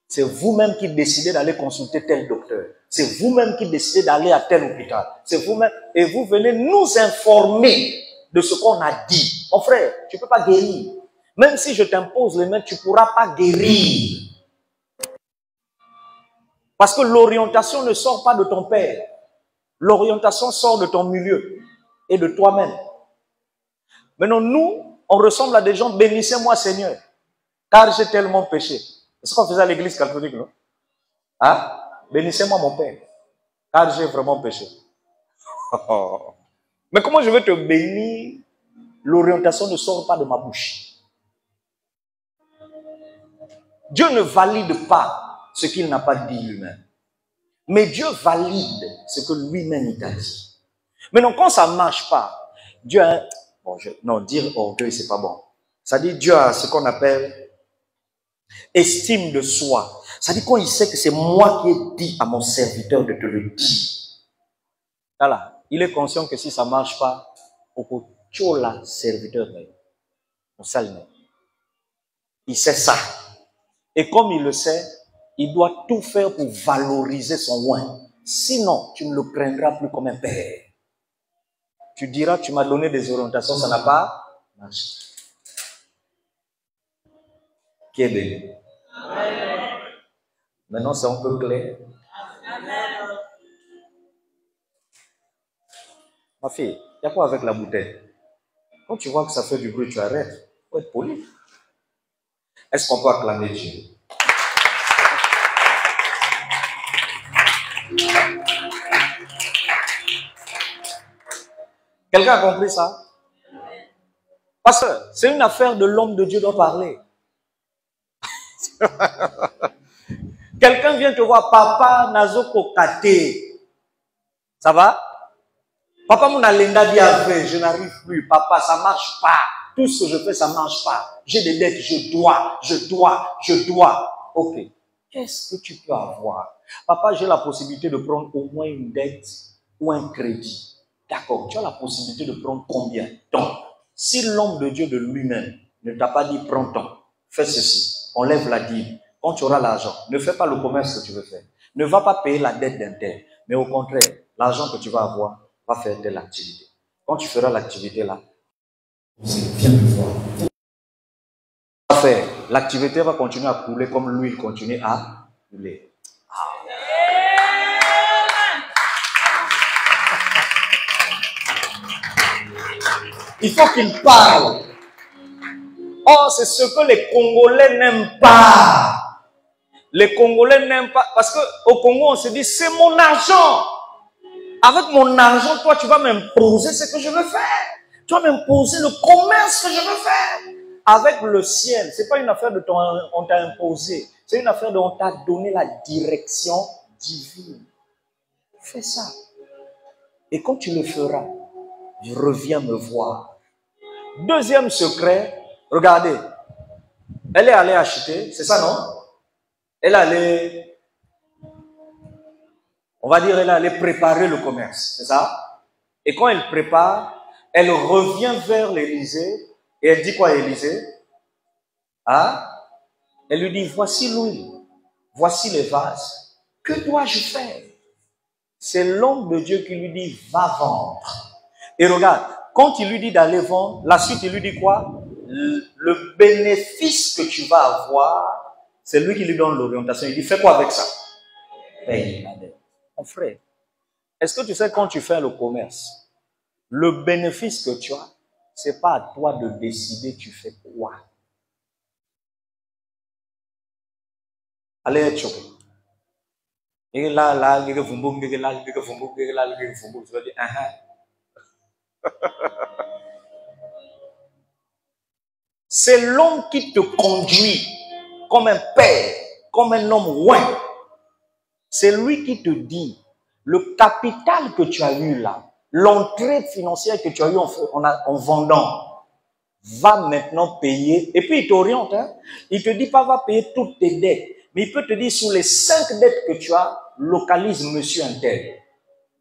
Speaker 2: C'est vous-même qui décidez d'aller consulter tel docteur. C'est vous-même qui décidez d'aller à tel hôpital. C'est vous-même. Et vous venez nous informer de ce qu'on a dit. Mon frère, tu ne peux pas guérir. Même si je t'impose les mains, tu ne pourras pas guérir. Parce que l'orientation ne sort pas de ton père. L'orientation sort de ton milieu et de toi-même. Maintenant, nous, on ressemble à des gens, bénissez-moi Seigneur, car j'ai tellement péché. C'est ce qu'on faisait à l'église catholique, non? Hein? Bénissez-moi mon Père, car j'ai vraiment péché. Mais comment je vais te bénir? L'orientation ne sort pas de ma bouche. Dieu ne valide pas ce qu'il n'a pas dit lui-même. Mais Dieu valide ce que lui-même il t'a dit. Maintenant, quand ça ne marche pas, Dieu a... non, dire orgueil, c'est pas bon. Ça dit Dieu a ce qu'on appelle estime de soi. Ça dit quand il sait que c'est moi qui ai dit à mon serviteur de te le dire. Voilà, il est conscient que si ça ne marche pas, la serviteur, il sait ça. Et comme il le sait, il doit tout faire pour valoriser son oin. Sinon, tu ne le prendras plus comme un père. Tu diras, tu m'as donné des orientations, ça n'a pas marché. Qui est béni? Maintenant, c'est un peu clair. Amen. Ma fille, il y a quoi avec la bouteille? Quand tu vois que ça fait du bruit, tu arrêtes. Il faut être poli. Est-ce qu'on peut acclamer Dieu? Quelqu'un a compris ça? Parce que c'est une affaire de l'homme de Dieu doit parler. Quelqu'un vient te voir, papa Nazoko Kate. Ça va? Papa Mounalenda dit avec, je n'arrive plus. Papa, ça ne marche pas. Tout ce que je fais, ça ne marche pas. J'ai des dettes, je dois. Ok. Qu'est-ce que tu peux avoir? Papa, j'ai la possibilité de prendre au moins une dette ou un crédit. D'accord, tu as la possibilité de prendre combien? Donc, si l'homme de Dieu de lui-même ne t'a pas dit prends ton, fais ceci, enlève la dîme. Quand tu auras l'argent, ne fais pas le commerce que tu veux faire. Ne va pas payer la dette d'un tel. Mais au contraire, l'argent que tu vas avoir va faire telle activité. Quand tu feras l'activité là, viens me voir. L'activité va continuer à couler comme l'huile continue à couler. Il faut qu'il parle. Oh, c'est ce que les Congolais n'aiment pas. Les Congolais n'aiment pas. Parce qu'au Congo, on se dit, c'est mon argent. Avec mon argent, toi, tu vas m'imposer ce que je veux faire. Tu vas m'imposer le commerce que je veux faire. Avec le ciel, ce n'est pas une affaire de on t'a imposé. C'est une affaire de on t'a donné la direction divine. Fais ça. Et quand tu le feras, reviens me voir. Deuxième secret, regardez. Elle est allée acheter, c'est ça, non? Elle est allée, on va dire, elle est allée préparer le commerce, c'est ça? Et quand elle prépare, elle revient vers l'Élysée et elle dit quoi à Élysée? Hein? Elle lui dit, voici l'huile, voici les vases. Que dois-je faire? C'est l'homme de Dieu qui lui dit, va vendre. Et regarde, quand il lui dit d'aller vendre, la suite, il lui dit quoi? Le bénéfice que tu vas avoir, c'est lui qui lui donne l'orientation. Il dit, fais quoi avec ça? Paye la dette. Mon frère, est-ce que tu sais quand tu fais le commerce, le bénéfice que tu as, c'est pas à toi de décider tu fais quoi. Allez être choqué. Et là, tu vas dire, c'est l'homme qui te conduit comme un père, comme un homme loin. C'est lui qui te dit, le capital que tu as eu là, l'entrée financière que tu as eu en vendant, va maintenant payer. Et puis il t'oriente. Hein? Il te dit pas va payer toutes tes dettes. Mais il peut te dire sur les 5 dettes que tu as, localise monsieur un tel.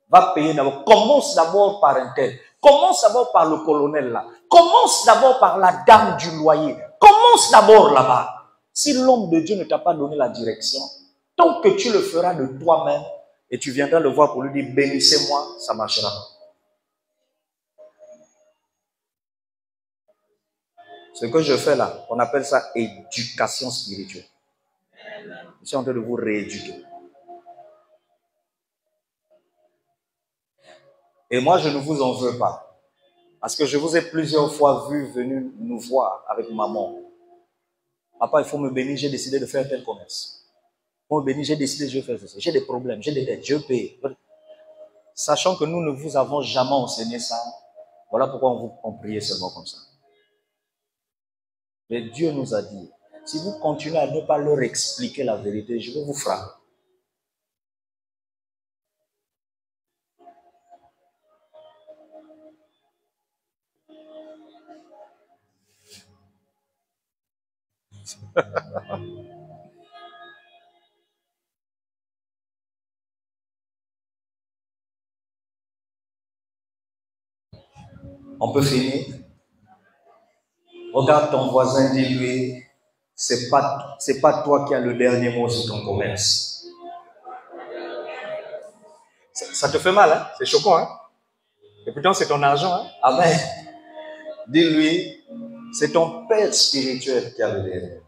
Speaker 2: Va payer d'abord. Commence d'abord par un tel. Commence d'abord par le colonel là. Commence d'abord par la dame du loyer. Commence d'abord là-bas. Si l'homme de Dieu ne t'a pas donné la direction, tant que tu le feras de toi-même et tu viendras le voir pour lui dire bénissez-moi, ça marchera. Ce que je fais là, on appelle ça éducation spirituelle. Je suis en train de vous rééduquer. Et moi, je ne vous en veux pas. Parce que je vous ai plusieurs fois vu venir nous voir avec maman. Papa, il faut me bénir, j'ai décidé de faire tel commerce. Il faut me bénir, j'ai décidé de faire ça. J'ai des problèmes, j'ai des dettes, je paye. Sachant que nous ne vous avons jamais enseigné ça, voilà pourquoi on priait seulement comme ça. Mais Dieu nous a dit, si vous continuez à ne pas leur expliquer la vérité, je vais vous frapper. On peut finir. Regarde ton voisin, dis-lui, c'est pas toi qui as le dernier mot sur ton commerce. Ça te fait mal, hein? C'est choquant, hein? Et pourtant, c'est ton argent, hein? Amen. Dis-lui, c'est ton père spirituel qui a le dernier.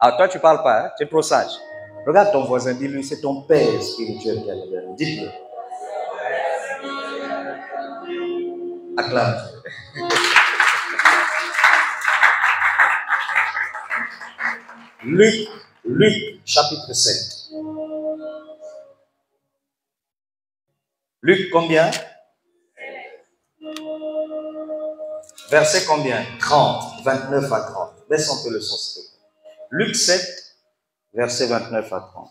Speaker 2: Ah, toi, tu parles pas, hein? Tu es trop sage. Regarde ton voisin, dis-lui, c'est ton père spirituel qui a le dernier. Dis-le. Acclame. Luc, chapitre 7. Luc combien? Verset combien? 30, 29 à 30. Laisse un peu le son, s'il te plaît. Luc 7, verset 29 à 30.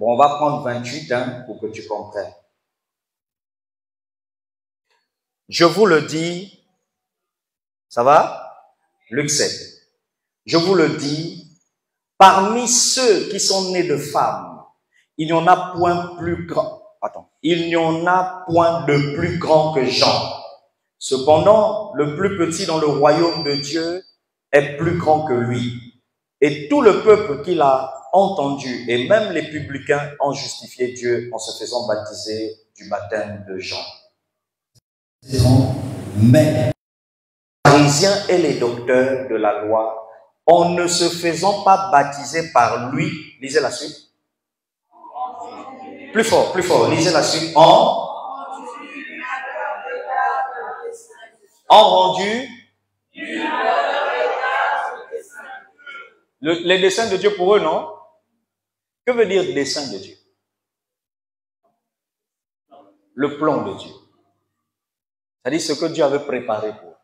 Speaker 2: Bon, on va prendre 28 hein, pour que tu comprennes. Je vous le dis, ça va? Luc 7. Je vous le dis, parmi ceux qui sont nés de femmes, il n'y en a point plus grand. Il n'y en a point de plus grand que Jean. Cependant, le plus petit dans le royaume de Dieu est plus grand que lui. Et tout le peuple qui l'a entendu, et même les publicains, ont justifié Dieu en se faisant baptiser du baptême de Jean. Mais les pharisiens et les docteurs de la loi, en ne se faisant pas baptiser par lui, lisez la suite,
Speaker 1: Plus fort. Lisez la suite. En rendu les desseins de Dieu pour eux, non? Que veut dire dessein de Dieu? Le plan de Dieu. C'est-à-dire ce que Dieu avait préparé pour eux.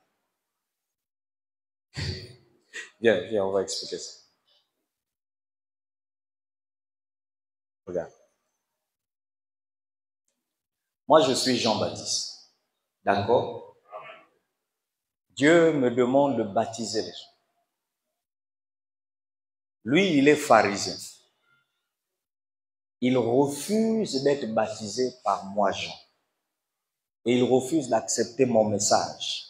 Speaker 1: Viens, on va expliquer ça. Regarde. Moi, je suis Jean-Baptiste. D'accord? Dieu me demande de baptiser les gens. Lui, il est pharisien. Il refuse d'être baptisé par moi, Jean. Et il refuse d'accepter mon message.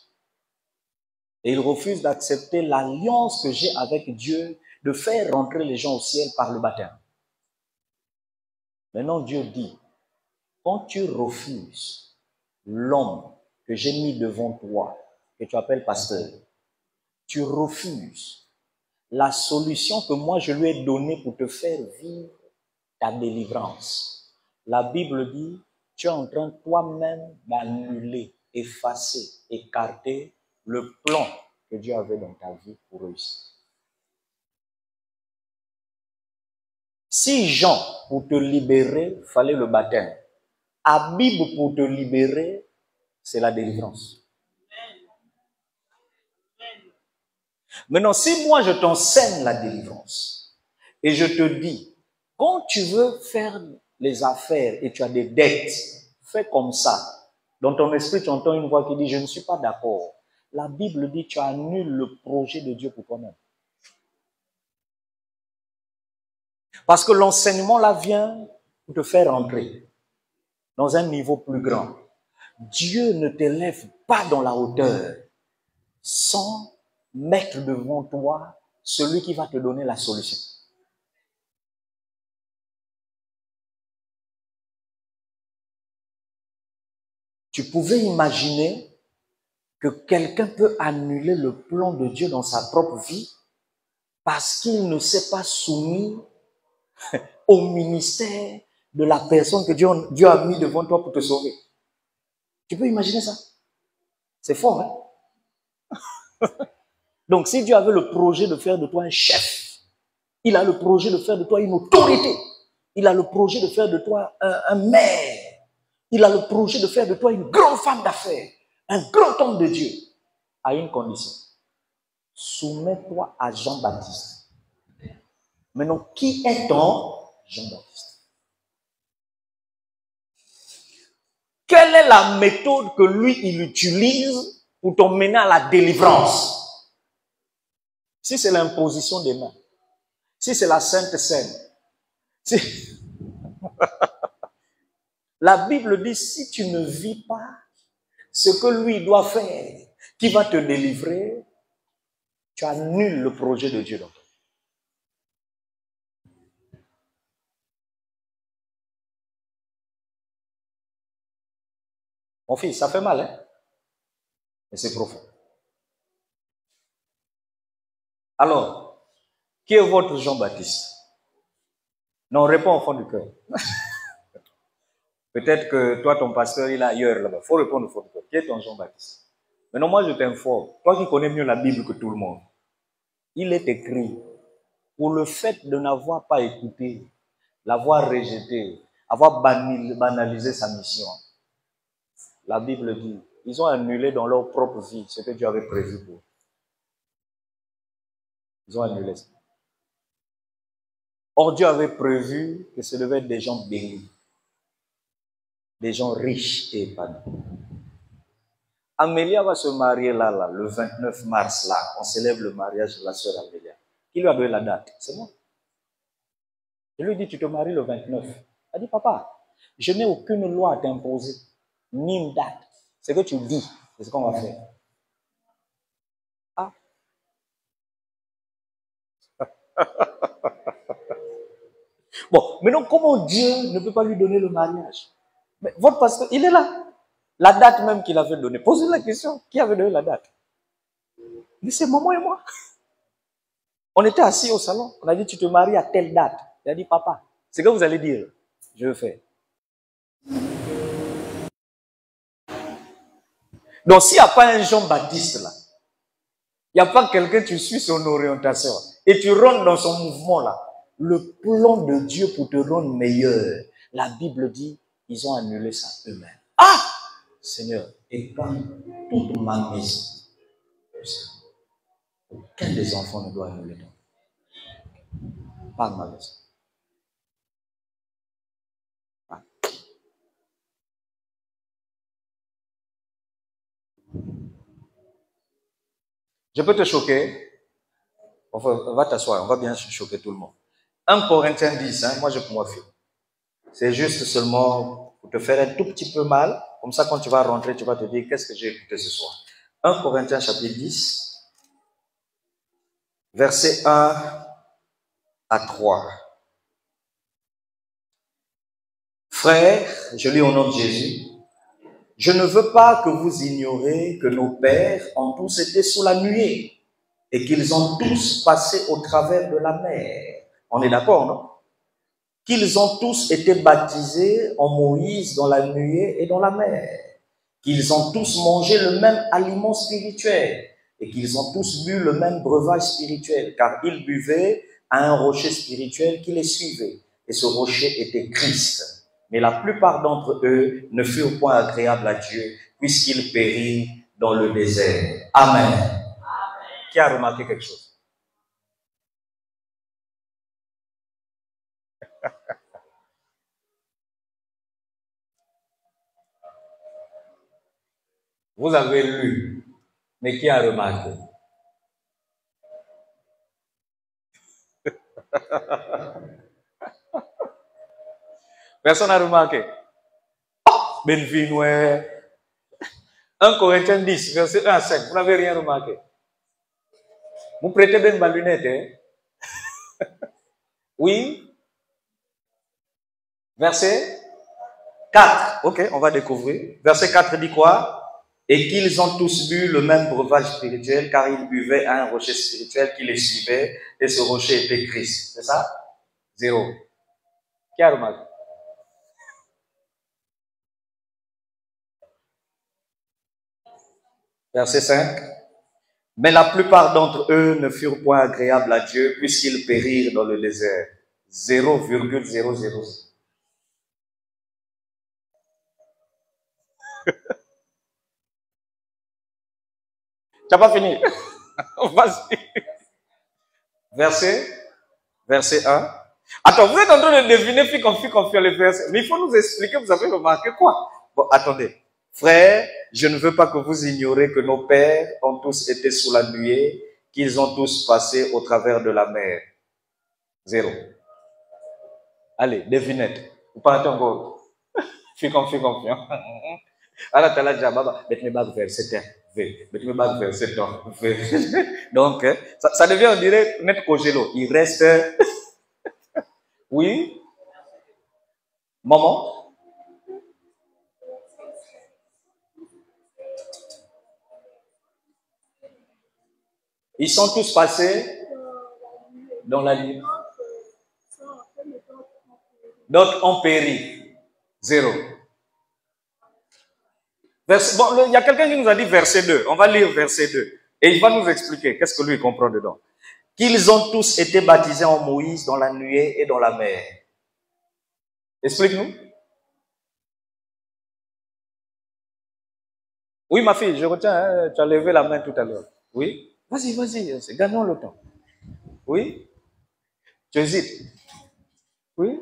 Speaker 1: Et il refuse d'accepter l'alliance que j'ai avec Dieu de faire rentrer les gens au ciel par le baptême. Maintenant, Dieu dit, quand tu refuses l'homme que j'ai mis devant toi, que tu appelles pasteur, tu refuses la solution que moi je lui ai donnée pour te faire vivre ta délivrance. La Bible dit, tu es en train toi-même d'annuler, effacer, écarter le plan que Dieu avait dans ta vie pour réussir. Si Jean, pour te libérer, fallait le baptême, Habib, pour te libérer, c'est la délivrance. Maintenant, si moi je t'enseigne la délivrance et je te dis, quand tu veux faire les affaires et tu as des dettes, fais comme ça. Dans ton esprit, tu entends une voix qui dit, je ne suis pas d'accord. La Bible dit, tu annules le projet de Dieu pour toi-même. Parce que l'enseignement là vient pour te faire entrer dans un niveau plus grand. Dieu ne t'élève pas dans la hauteur sans mettre devant toi celui qui va te donner la solution. Tu pouvais imaginer que quelqu'un peut annuler le plan de Dieu dans sa propre vie parce qu'il ne s'est pas soumis au ministère de la personne que Dieu a mis devant toi pour te sauver. Tu peux imaginer ça? C'est fort, hein? Donc, si Dieu avait le projet de faire de toi un chef, il a le projet de faire de toi une autorité, il a le projet de faire de toi un maire, il a le projet de faire de toi une grande femme d'affaires, un grand homme de Dieu, à une condition. Soumets-toi à Jean-Baptiste. Maintenant, qui est ton Jean-Baptiste? Quelle est la méthode que lui, il utilise pour t'emmener à la délivrance? Si c'est l'imposition des mains, si c'est la Sainte Seine, si... La Bible dit, si tu ne vis pas ce que lui doit faire, qui va te délivrer, tu annules le projet de Dieu dans toi. Mon fils, ça fait mal, hein? Mais c'est profond. Alors, qui est votre Jean-Baptiste? Non, réponds au fond du cœur. Peut-être que toi, ton pasteur, il est ailleurs là-bas. Il faut répondre au fond du cœur. Qui est ton Jean-Baptiste? Maintenant, moi, je t'informe. Toi qui connais mieux la Bible que tout le monde, il est écrit, pour le fait de n'avoir pas écouté, l'avoir rejeté, avoir banalisé sa mission, la Bible dit, ils ont annulé dans leur propre vie ce que Dieu avait prévu pour eux. Ils ont annulé ça. Or, Dieu avait prévu que ce devait être des gens bénis, des gens riches et épanouis. Amélia va se marier là, le 29 mars, là. On célèbre le mariage de la sœur Amélia. Qui lui a donné la date? C'est moi. Je lui ai dit, tu te maries le 29. Elle a dit, papa, je n'ai aucune loi à t'imposer, ni une date. Ce que tu dis, c'est ce qu'on va faire. Ah. Bon, maintenant, comment Dieu ne peut pas lui donner le mariage? Mais votre pasteur, il est là. La date même qu'il avait donnée. Posez la question, qui avait donné la date? Mais c'est maman et moi. On était assis au salon. On a dit, tu te maries à telle date. Il a dit, papa, c'est ce que vous allez dire. Je veux faire.
Speaker 2: Donc, s'il n'y a pas un Jean-Baptiste là, il n'y a pas quelqu'un, tu suis son orientation et tu rentres dans son mouvement là. Le plan de Dieu pour te rendre meilleur, la Bible dit, ils ont annulé ça eux-mêmes. Ah! Seigneur, épargne toute ma maison. Aucun des enfants ne doit annuler ton. Pas ma maison. Ah. Je peux te choquer. On va t'asseoir, on va bien choquer tout le monde. 1 Corinthiens 10, hein, moi je peux m'en fier. C'est juste seulement pour te faire un tout petit peu mal. Comme ça, quand tu vas rentrer, tu vas te dire, qu'est-ce que j'ai écouté ce soir? 1 Corinthiens chapitre 10, versets 1 à 3. Frères, je lis au nom de Jésus, je ne veux pas que vous ignoriez que nos pères ont tous été sous la nuée et qu'ils ont tous passé au travers de la mer. On est d'accord, non? Qu'ils ont tous été baptisés en Moïse dans la nuée et dans la mer. Qu'ils ont tous mangé le même aliment spirituel et qu'ils ont tous bu le même breuvage spirituel, car ils buvaient à un rocher spirituel qui les suivait. Et ce rocher était Christ. Mais la plupart d'entre eux ne furent point agréables à Dieu, puisqu'ils périrent dans le désert. Amen. Amen. Qui a remarqué quelque chose? Vous avez lu, mais qui a remarqué? Personne n'a remarqué. Benvinoué. 1 Corinthiens 10, verset 1 à 5. Vous n'avez rien remarqué. Vous prêtez bien ma lunette, hein? Oui. Verset 4. Ok, on va découvrir. Verset 4 dit quoi? Et qu'ils ont tous bu le même breuvage spirituel, car ils buvaient à un rocher spirituel qui les suivait, et ce rocher était Christ. C'est ça? 0. Qui a remarqué? Verset 5. Mais la plupart d'entre eux ne furent point agréables à Dieu, puisqu'ils périrent dans le désert. 0,000. Tu n'as pas fini? Vas-y. Verset 1. Attends, vous êtes en train de deviner, puis confiant les versets. Mais il faut nous expliquer, vous avez remarqué quoi? Bon, attendez. Frères, je ne veux pas que vous ignoriez que nos pères ont tous été sous la nuée, qu'ils ont tous passé au travers de la mer. 0. Allez, devinette. Vous partez encore. Fais confiant. Alors, tu as là déjà, mettez-moi back verset 1. Mettez-moi back verset 1. Donc, ça devient, on dirait, net Kogelo. Il reste. Oui. Maman. Ils sont tous passés dans la nuit. D'autres ont péri. 0. Bon, il y a quelqu'un qui nous a dit verset 2. On va lire verset 2. Et il va nous expliquer qu'est-ce que lui comprend dedans. Qu'ils ont tous été baptisés en Moïse dans la nuée et dans la mer. Explique-nous. Oui, ma fille, je retiens. Hein, tu as levé la main tout à l'heure. Oui. Vas-y. Gagnons le temps. Oui. Tu hésites. Oui.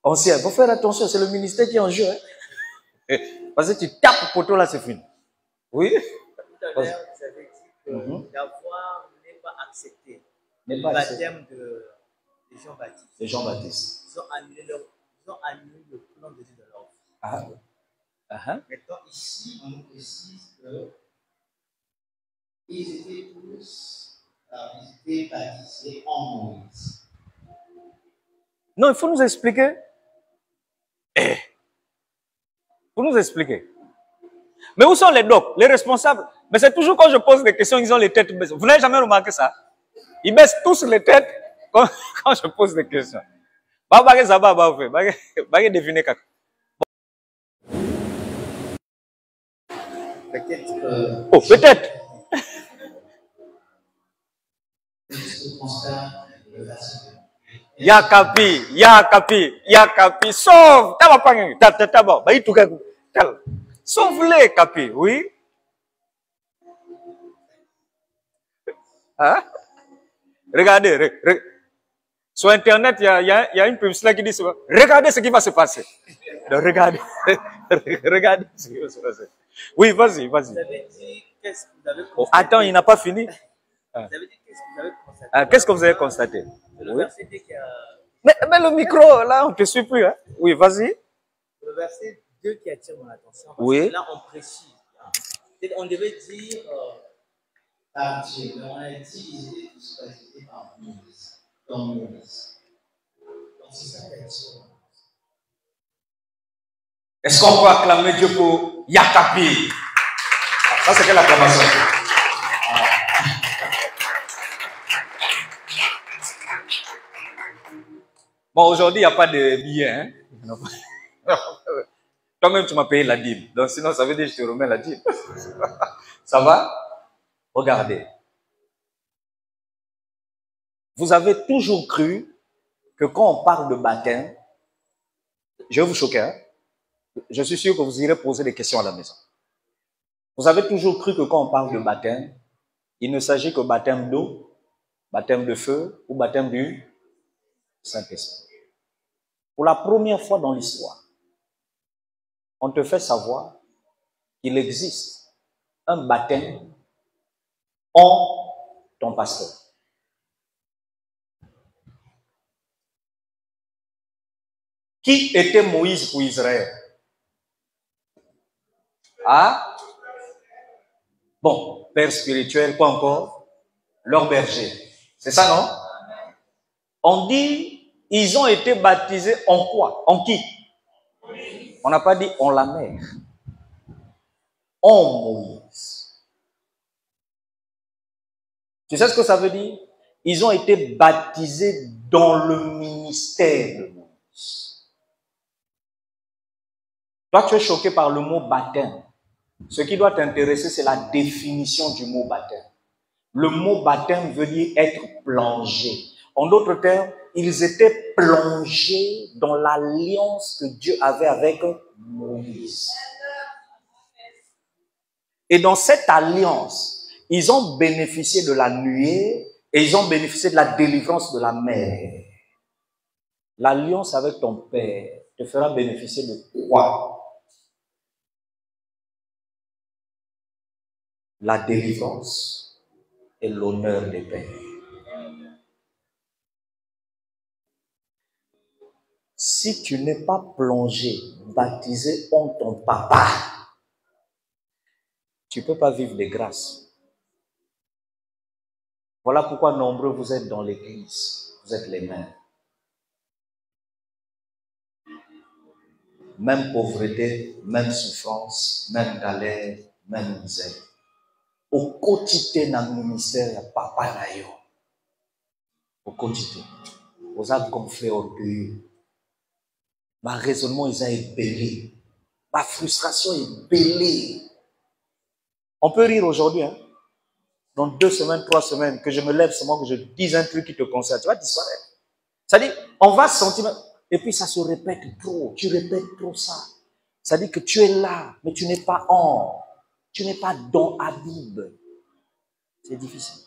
Speaker 2: Ancien, faut faire attention, c'est le ministère qui est en jeu. Hein. Parce que tu tapes le poteau là, c'est fini. Oui.
Speaker 3: Tout à l'heure, vous avez dit que la voix n'est pas acceptée. Le baptême de Jean-Baptiste.
Speaker 2: De Jean-Baptiste.
Speaker 3: Ils ont annulé le plan de Dieu de leur vie.
Speaker 2: Ah.
Speaker 3: Maintenant, ici, on nous précise qu'ils étaient tous baptisés en Moïse.
Speaker 2: Non, il faut nous expliquer. Il faut nous expliquer. Mais où sont les docs, les responsables? Mais c'est toujours quand je pose des questions, ils ont les têtes baissées. Vous n'avez jamais remarqué ça? Ils baissent tous les têtes quand je pose des questions. Deviner
Speaker 3: Peut-être.
Speaker 2: Oh, peut-être. Yakapi, sauve, sauve-les, Kapi, oui. Hein? Regardez, sur Internet, il y a une publicité qui dit regardez ce qui va se passer. Donc, regardez, regardez ce qui va se passer. Oui, vas-y.
Speaker 3: Vous avez dit qu'est-ce que vous avez constaté?
Speaker 2: Oh, attends, il n'a pas fini.
Speaker 3: Vous avez dit qu'est-ce que vous avez constaté?
Speaker 2: Qu'est-ce que vous avez constaté?
Speaker 3: Le verset 2 qui a...
Speaker 2: Mais le micro, là, on ne te suit plus. Hein? Oui, vas-y.
Speaker 3: Le verset 2 qui attire mon attention. Parce
Speaker 2: Oui.
Speaker 3: que là, on précise. On devait dire par Dieu, mais on a dit ils étaient tous baptisés par Moïse. Dans Moïse. Donc c'est ça qui attire.
Speaker 2: Est-ce qu'on peut acclamer Dieu pour Yakapi? Ça, c'est quelle acclamation? Bon, aujourd'hui, il n'y a pas de billets. Hein? Toi-même, tu m'as payé la dîme. Donc, sinon, ça veut dire que je te remets la dîme. Ça va? Regardez. Vous avez toujours cru que quand on parle de baptême, je vais vous choquer, hein? Je suis sûr que vous irez poser des questions à la maison. Vous avez toujours cru que quand on parle de baptême, il ne s'agit que baptême d'eau, baptême de feu ou baptême du Saint-Esprit. Pour la première fois dans l'histoire, on te fait savoir qu'il existe un baptême en ton pasteur. Qui était Moïse pour Israël? Ah? Bon, père spirituel, quoi encore? Leur berger. C'est ça, non? On dit, ils ont été baptisés en quoi? En qui? On n'a pas dit en la mer. En Moïse. Tu sais ce que ça veut dire? Ils ont été baptisés dans le ministère de Moïse. Toi, tu es choqué par le mot baptême. Ce qui doit t'intéresser, c'est la définition du mot baptême. Le mot baptême veut dire être plongé. En d'autres termes, ils étaient plongés dans l'alliance que Dieu avait avec Moïse. Et dans cette alliance, ils ont bénéficié de la nuée et ils ont bénéficié de la délivrance de la mer. L'alliance avec ton père te fera bénéficier de quoi? La délivrance et l'honneur des pères. Si tu n'es pas plongé, baptisé en ton papa, tu ne peux pas vivre des grâces. Voilà pourquoi nombreux vous êtes dans l'église, vous êtes les mêmes. Même pauvreté, même souffrance, même galère, même misère. Au quotidien dans le ministère, il y a papa naïo. Au quotidien. Vous avez gonflé orgueilleux. Ma raisonnement, ils ont ébellé. Ma frustration est bellée. On peut rire aujourd'hui, hein? Dans 2 semaines, 3 semaines, que je me lève seulement que je dise un truc qui te concerne, tu vas disparaître. C'est-à-dire, on va se sentir, et puis ça se répète trop, tu répètes trop ça. C'est-à-dire que tu es là, mais tu n'es pas en, tu n'es pas dans Habib. C'est difficile.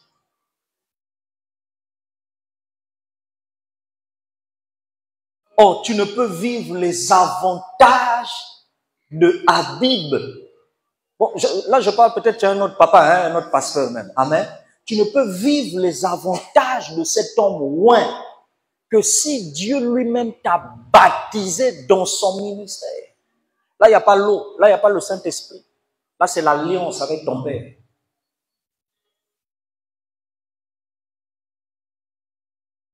Speaker 2: Oh, tu ne peux vivre les avantages de Habib. Bon, là, je parle peut-être à un autre papa, hein, un autre pasteur même. Amen. Tu ne peux vivre les avantages de cet homme loin que si Dieu lui-même t'a baptisé dans son ministère. Là, il n'y a pas l'eau. Là, il n'y a pas le Saint-Esprit. Là, c'est l'alliance avec ton Père.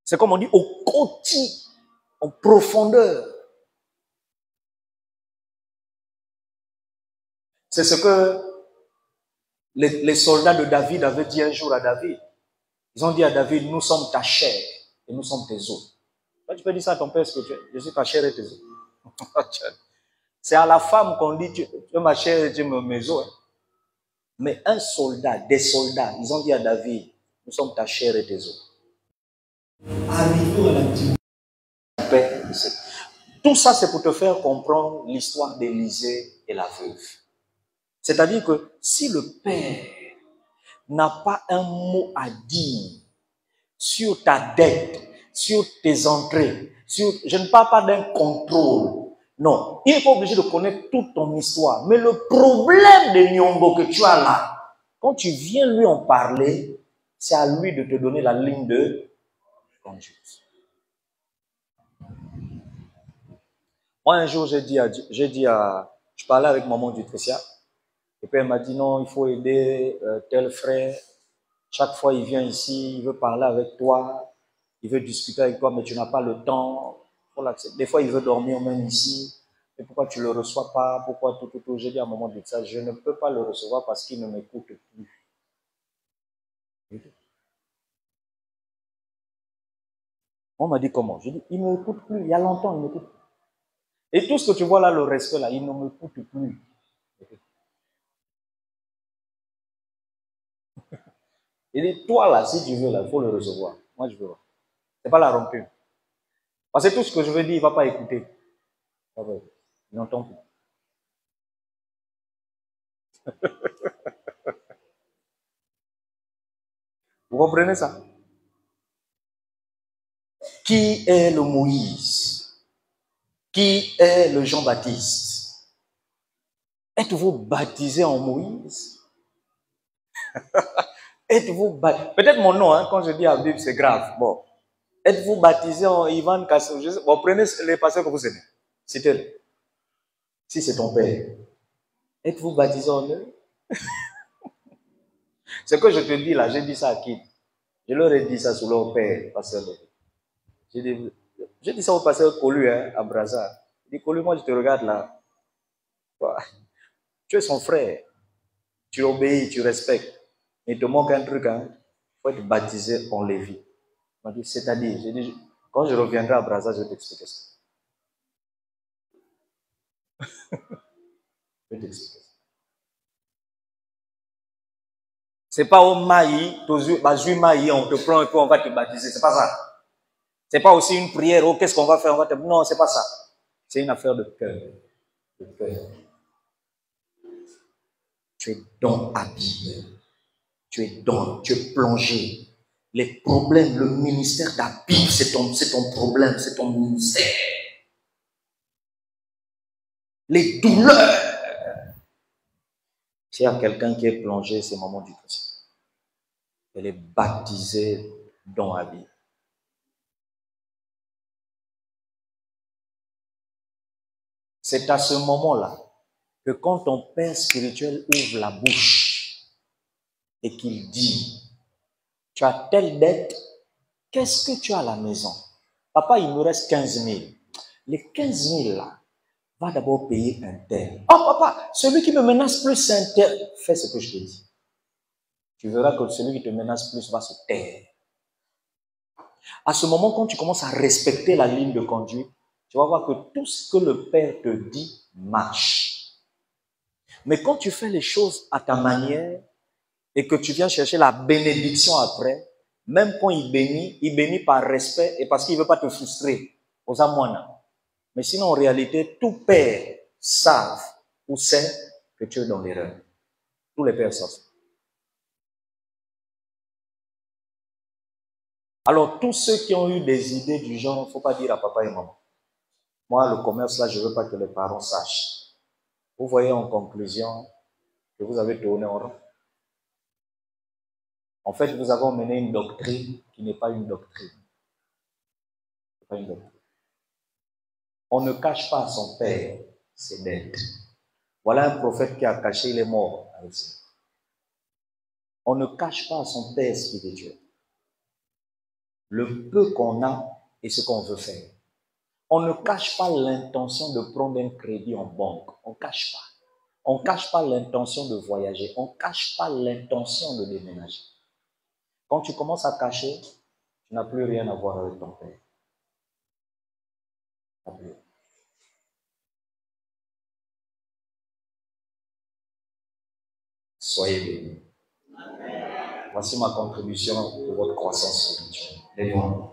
Speaker 2: C'est comme on dit au quotidien, en profondeur. C'est ce que les soldats de David avaient dit un jour à David. Ils ont dit à David, nous sommes ta chair et nous sommes tes os. Toi, tu peux dire ça à ton père spirituel. Je suis ta chair et tes os. C'est à la femme qu'on dit, tu es ma chair et tu es mes os. Mais un soldat, des soldats, ils ont dit à David, nous sommes ta chair et tes os.
Speaker 3: Arrivons à la petite.
Speaker 2: Tout ça, c'est pour te faire comprendre l'histoire d'Élisée et la veuve. C'est-à-dire que si le père n'a pas un mot à dire sur ta dette, sur tes entrées, je ne parle pas d'un contrôle. Non, il n'est pas obligé de connaître toute ton histoire. Mais le problème de Nyongo que tu as là, quand tu viens lui en parler, c'est à lui de te donner la ligne de conduite. Moi, un jour, je parlais avec maman du Tricia, et puis elle m'a dit non, il faut aider tel frère. Chaque fois, il vient ici, il veut parler avec toi, il veut discuter avec toi, mais tu n'as pas le temps. Des fois, il veut dormir même ici. Mais pourquoi tu ne le reçois pas? Pourquoi tout. J'ai dit à maman du Tricia, je ne peux pas le recevoir parce qu'il ne m'écoute plus. On m'a dit comment? J'ai dit, il ne m'écoute plus. Il y a longtemps, il ne m'écoute plus. Et tout ce que tu vois là, le respect là, il ne m'écoute plus. Il dit, toi là, si tu veux là, il faut le recevoir. Moi, je veux pas. Ce n'est pas la rancune. Parce que tout ce que je veux dire, il ne va pas écouter. Il n'entend plus. Vous comprenez ça? Qui est le Moïse? Qui est le Jean-Baptiste? Êtes-vous baptisé en Moïse? Êtes-vous baptisé? Peut-être mon nom, hein, quand je dis à la Bible, c'est grave. Bon. Êtes-vous baptisé en Ivan Kassou? Bon, prenez les pasteurs que vous aimez. Citez-le. Si c'est ton père. Êtes-vous baptisé en eux? Ce que je te dis là, j'ai dit ça à qui? Je leur ai dit ça sous leur père, pasteur. J'ai dit ça au pasteur Colu, hein, à Brazza. Il dit, Colu, moi je te regarde là. Tu es son frère. Tu obéis, tu respectes. Il te manque un truc, hein. Il faut être baptisé en Lévi. Il m'a dit, c'est-à-dire, j'ai dit, quand je reviendrai à Brazza, je vais t'expliquer ça. Je vais t'expliquer ça. C'est pas au maï, on te prend et puis on va te baptiser. C'est pas ça. C'est pas aussi une prière, oh, qu'est-ce qu'on va faire? Non, c'est pas ça. C'est une affaire de cœur. De cœur. Tu es dans la Bible. Tu es plongé. Les problèmes, le ministère de la Bible, c'est ton problème, c'est ton ministère. Les douleurs. S'il y a quelqu'un qui est plongé, c'est maman du Christ. Elle est baptisée dans la Bible. C'est à ce moment-là que quand ton père spirituel ouvre la bouche et qu'il dit, tu as telle dette, qu'est-ce que tu as à la maison? Papa, il me reste 15 000. Les 15 000 là, va d'abord payer un tel. Oh papa, celui qui me menace plus, c'est un tel. Fais ce que je te dis. Tu verras que celui qui te menace plus va se taire. À ce moment, quand tu commences à respecter la ligne de conduite, tu vas voir que tout ce que le Père te dit marche. Mais quand tu fais les choses à ta manière et que tu viens chercher la bénédiction après, même quand il bénit par respect et parce qu'il ne veut pas te frustrer aux amoines. Mais sinon, en réalité, tout père savent ou sait que tu es dans l'erreur. Tous les pères savent. Alors, tous ceux qui ont eu des idées du genre, il ne faut pas dire à papa et maman. Moi, le commerce, là, je ne veux pas que les parents sachent. Vous voyez en conclusion que vous avez tourné en rond. En fait, vous avez mené une doctrine qui n'est pas une doctrine. Ce n'est pas une doctrine. On ne cache pas à son père ses dettes. Voilà un prophète qui a caché, il est mort avec ça. On ne cache pas à son père spirituel le peu qu'on a et ce qu'on veut faire. On ne cache pas l'intention de prendre un crédit en banque. On ne cache pas. On ne cache pas l'intention de voyager. On ne cache pas l'intention de déménager. Quand tu commences à cacher, tu n'as plus rien à voir avec ton père.
Speaker 1: Soyez bénis. Voici ma contribution pour votre croissance spirituelle. Lèvons-nous.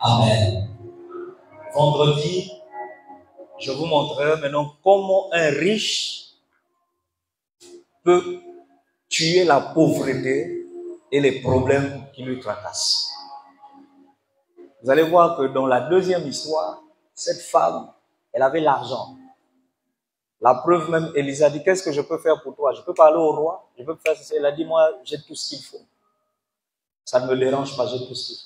Speaker 2: Amen. Vendredi, je vous montrerai maintenant comment un riche peut tuer la pauvreté et les problèmes qui lui tracassent. Vous allez voir que dans la deuxième histoire, cette femme, elle avait l'argent. La preuve même, Élisa a dit, qu'est-ce que je peux faire pour toi? Je peux parler au roi, je peux faire ça. Elle a dit, moi, j'ai tout ce qu'il faut. Ça ne me dérange pas, j'ai tout ce qu'il faut.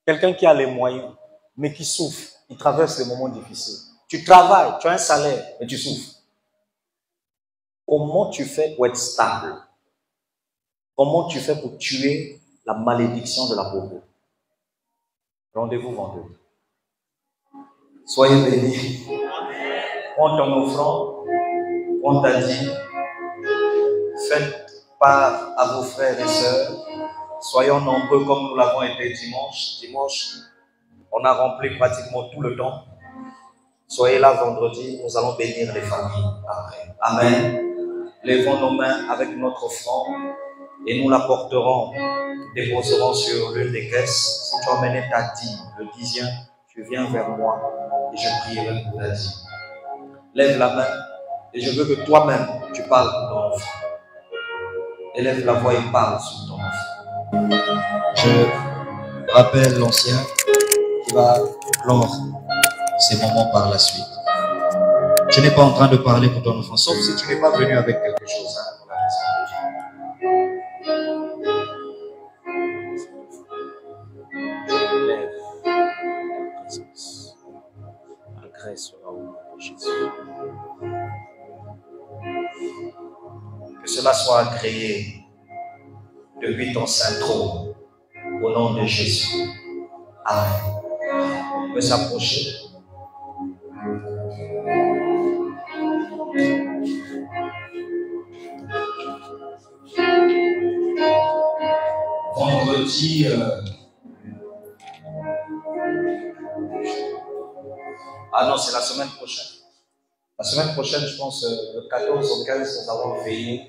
Speaker 2: Quelqu'un qui a les moyens, mais qui souffre, qui traverse des moments difficiles. Tu travailles, tu as un salaire, mais tu souffres. Comment tu fais pour être stable? Comment tu fais pour tuer la malédiction de la pauvreté? Rendez-vous vendredi. Soyez bénis. Prends ton offrande, on t'a dit, faites part à vos frères et sœurs. Soyons nombreux comme nous l'avons été dimanche. Dimanche, on a rempli pratiquement tout le temps. Soyez là vendredi, nous allons bénir les familles après. Amen. Lèvons nos mains avec notre offrande et nous la porterons, déposerons sur l'une des caisses. Si tu as amené ta dîme, le dixième, tu viens vers moi et je prierai pour ta dîme. Lève la main et je veux que toi-même tu parles pour ton enfant. Élève la voix et parle sur ton enfant. Je rappelle l'ancien qui va clore ces moments par la suite. Tu n'es pas en train de parler pour ton enfant, sauf si tu n'es pas venu avec quelque chose. Pour la grâce sera au nom de Jésus. Que cela soit agréé depuis ton saint trône au nom de Jésus. Amen. On peut s'approcher. Vendredi, ah non, c'est la semaine prochaine. La semaine prochaine, je pense, le 14 au 15, nous allons veiller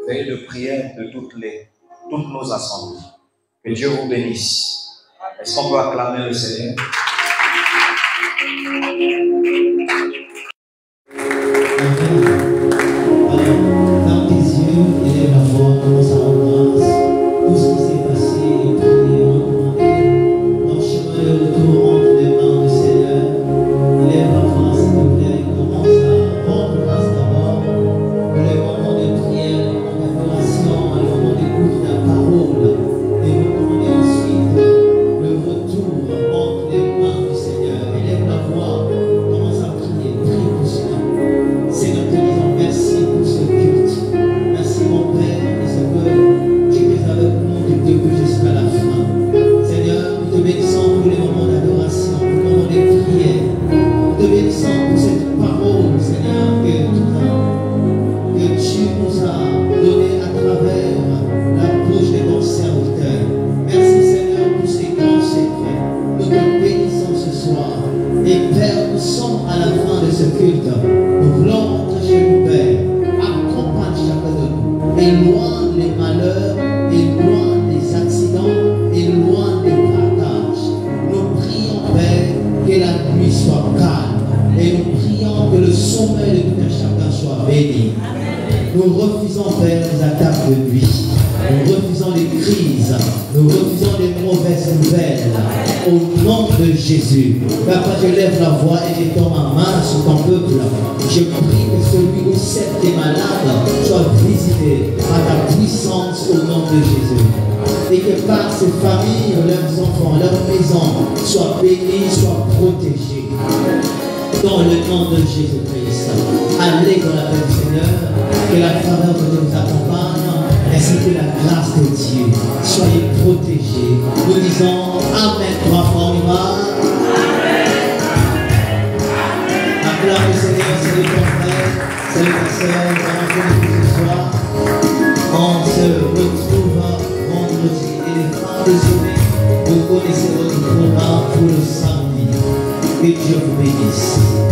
Speaker 2: de prière de toutes nos assemblées. Que Dieu vous bénisse. Est-ce qu'on peut acclamer le Seigneur?
Speaker 3: Dans tes yeux, élève la voix, commence à rendre grâce. Tout ce qui s'est passé, prier, recommander. Dans le chemin de retour, entre les mains du Seigneur. Élève la voix, s'il te plaît, commence à rendre grâce d'abord. Pour les moments de prière, les moments d'adoration, les moments d'écoute de la parole. Et recommander ensuite le retour entre les mains du Seigneur. Élève la voix, commence à prier, prie pour cela. Seigneur, te disons merci pour ce culte. Merci mon Père, parce que tu es avec nous du début jusqu'à la fin. Seigneur, nous te bénissons pour les moments d'adoration, pour les moments de prière. Nous te bénissons pour cette parole, Seigneur, que tu nous as donnée à travers la bouche de ton serviteur. Merci Seigneur pour ces grands secrets. Nous te bénissons ce soir. Et Père, nous sommes à la fin de ce culte. Nous voulons entrer chez nous, Père. Accompagne chacun de nous. Éloigne les malheurs, éloigne les accidents, éloigne les partages. Nous prions, Père, que la nuit soit calme. Et nous prions que le sommeil de tout un chacun soit béni. Nous refusons, Père, les attaques de nuit. Nous refusons les crises. Nous refusons les mauvaises nouvelles. Au nom de Jésus. Papa, je lève la voix et je tends ma main sur ton peuple. Je prie que celui où cette des malades soit visité par ta puissance au nom de Jésus. Et que par ces familles, leurs enfants, leurs maisons soient bénis, soient protégés. Dans le nom de Jésus-Christ. Allez dans la paix du Seigneur. Que la faveur de Dieu nous accompagne. Ainsi que la grâce de Dieu. Soyez protégés. Nous disons Amen. 3 fois, on y va. et sœurs, ce soir. On se retrouve vendredi et fin de semaine. Vous connaissez votre programme pour le samedi. Que Dieu vous bénisse.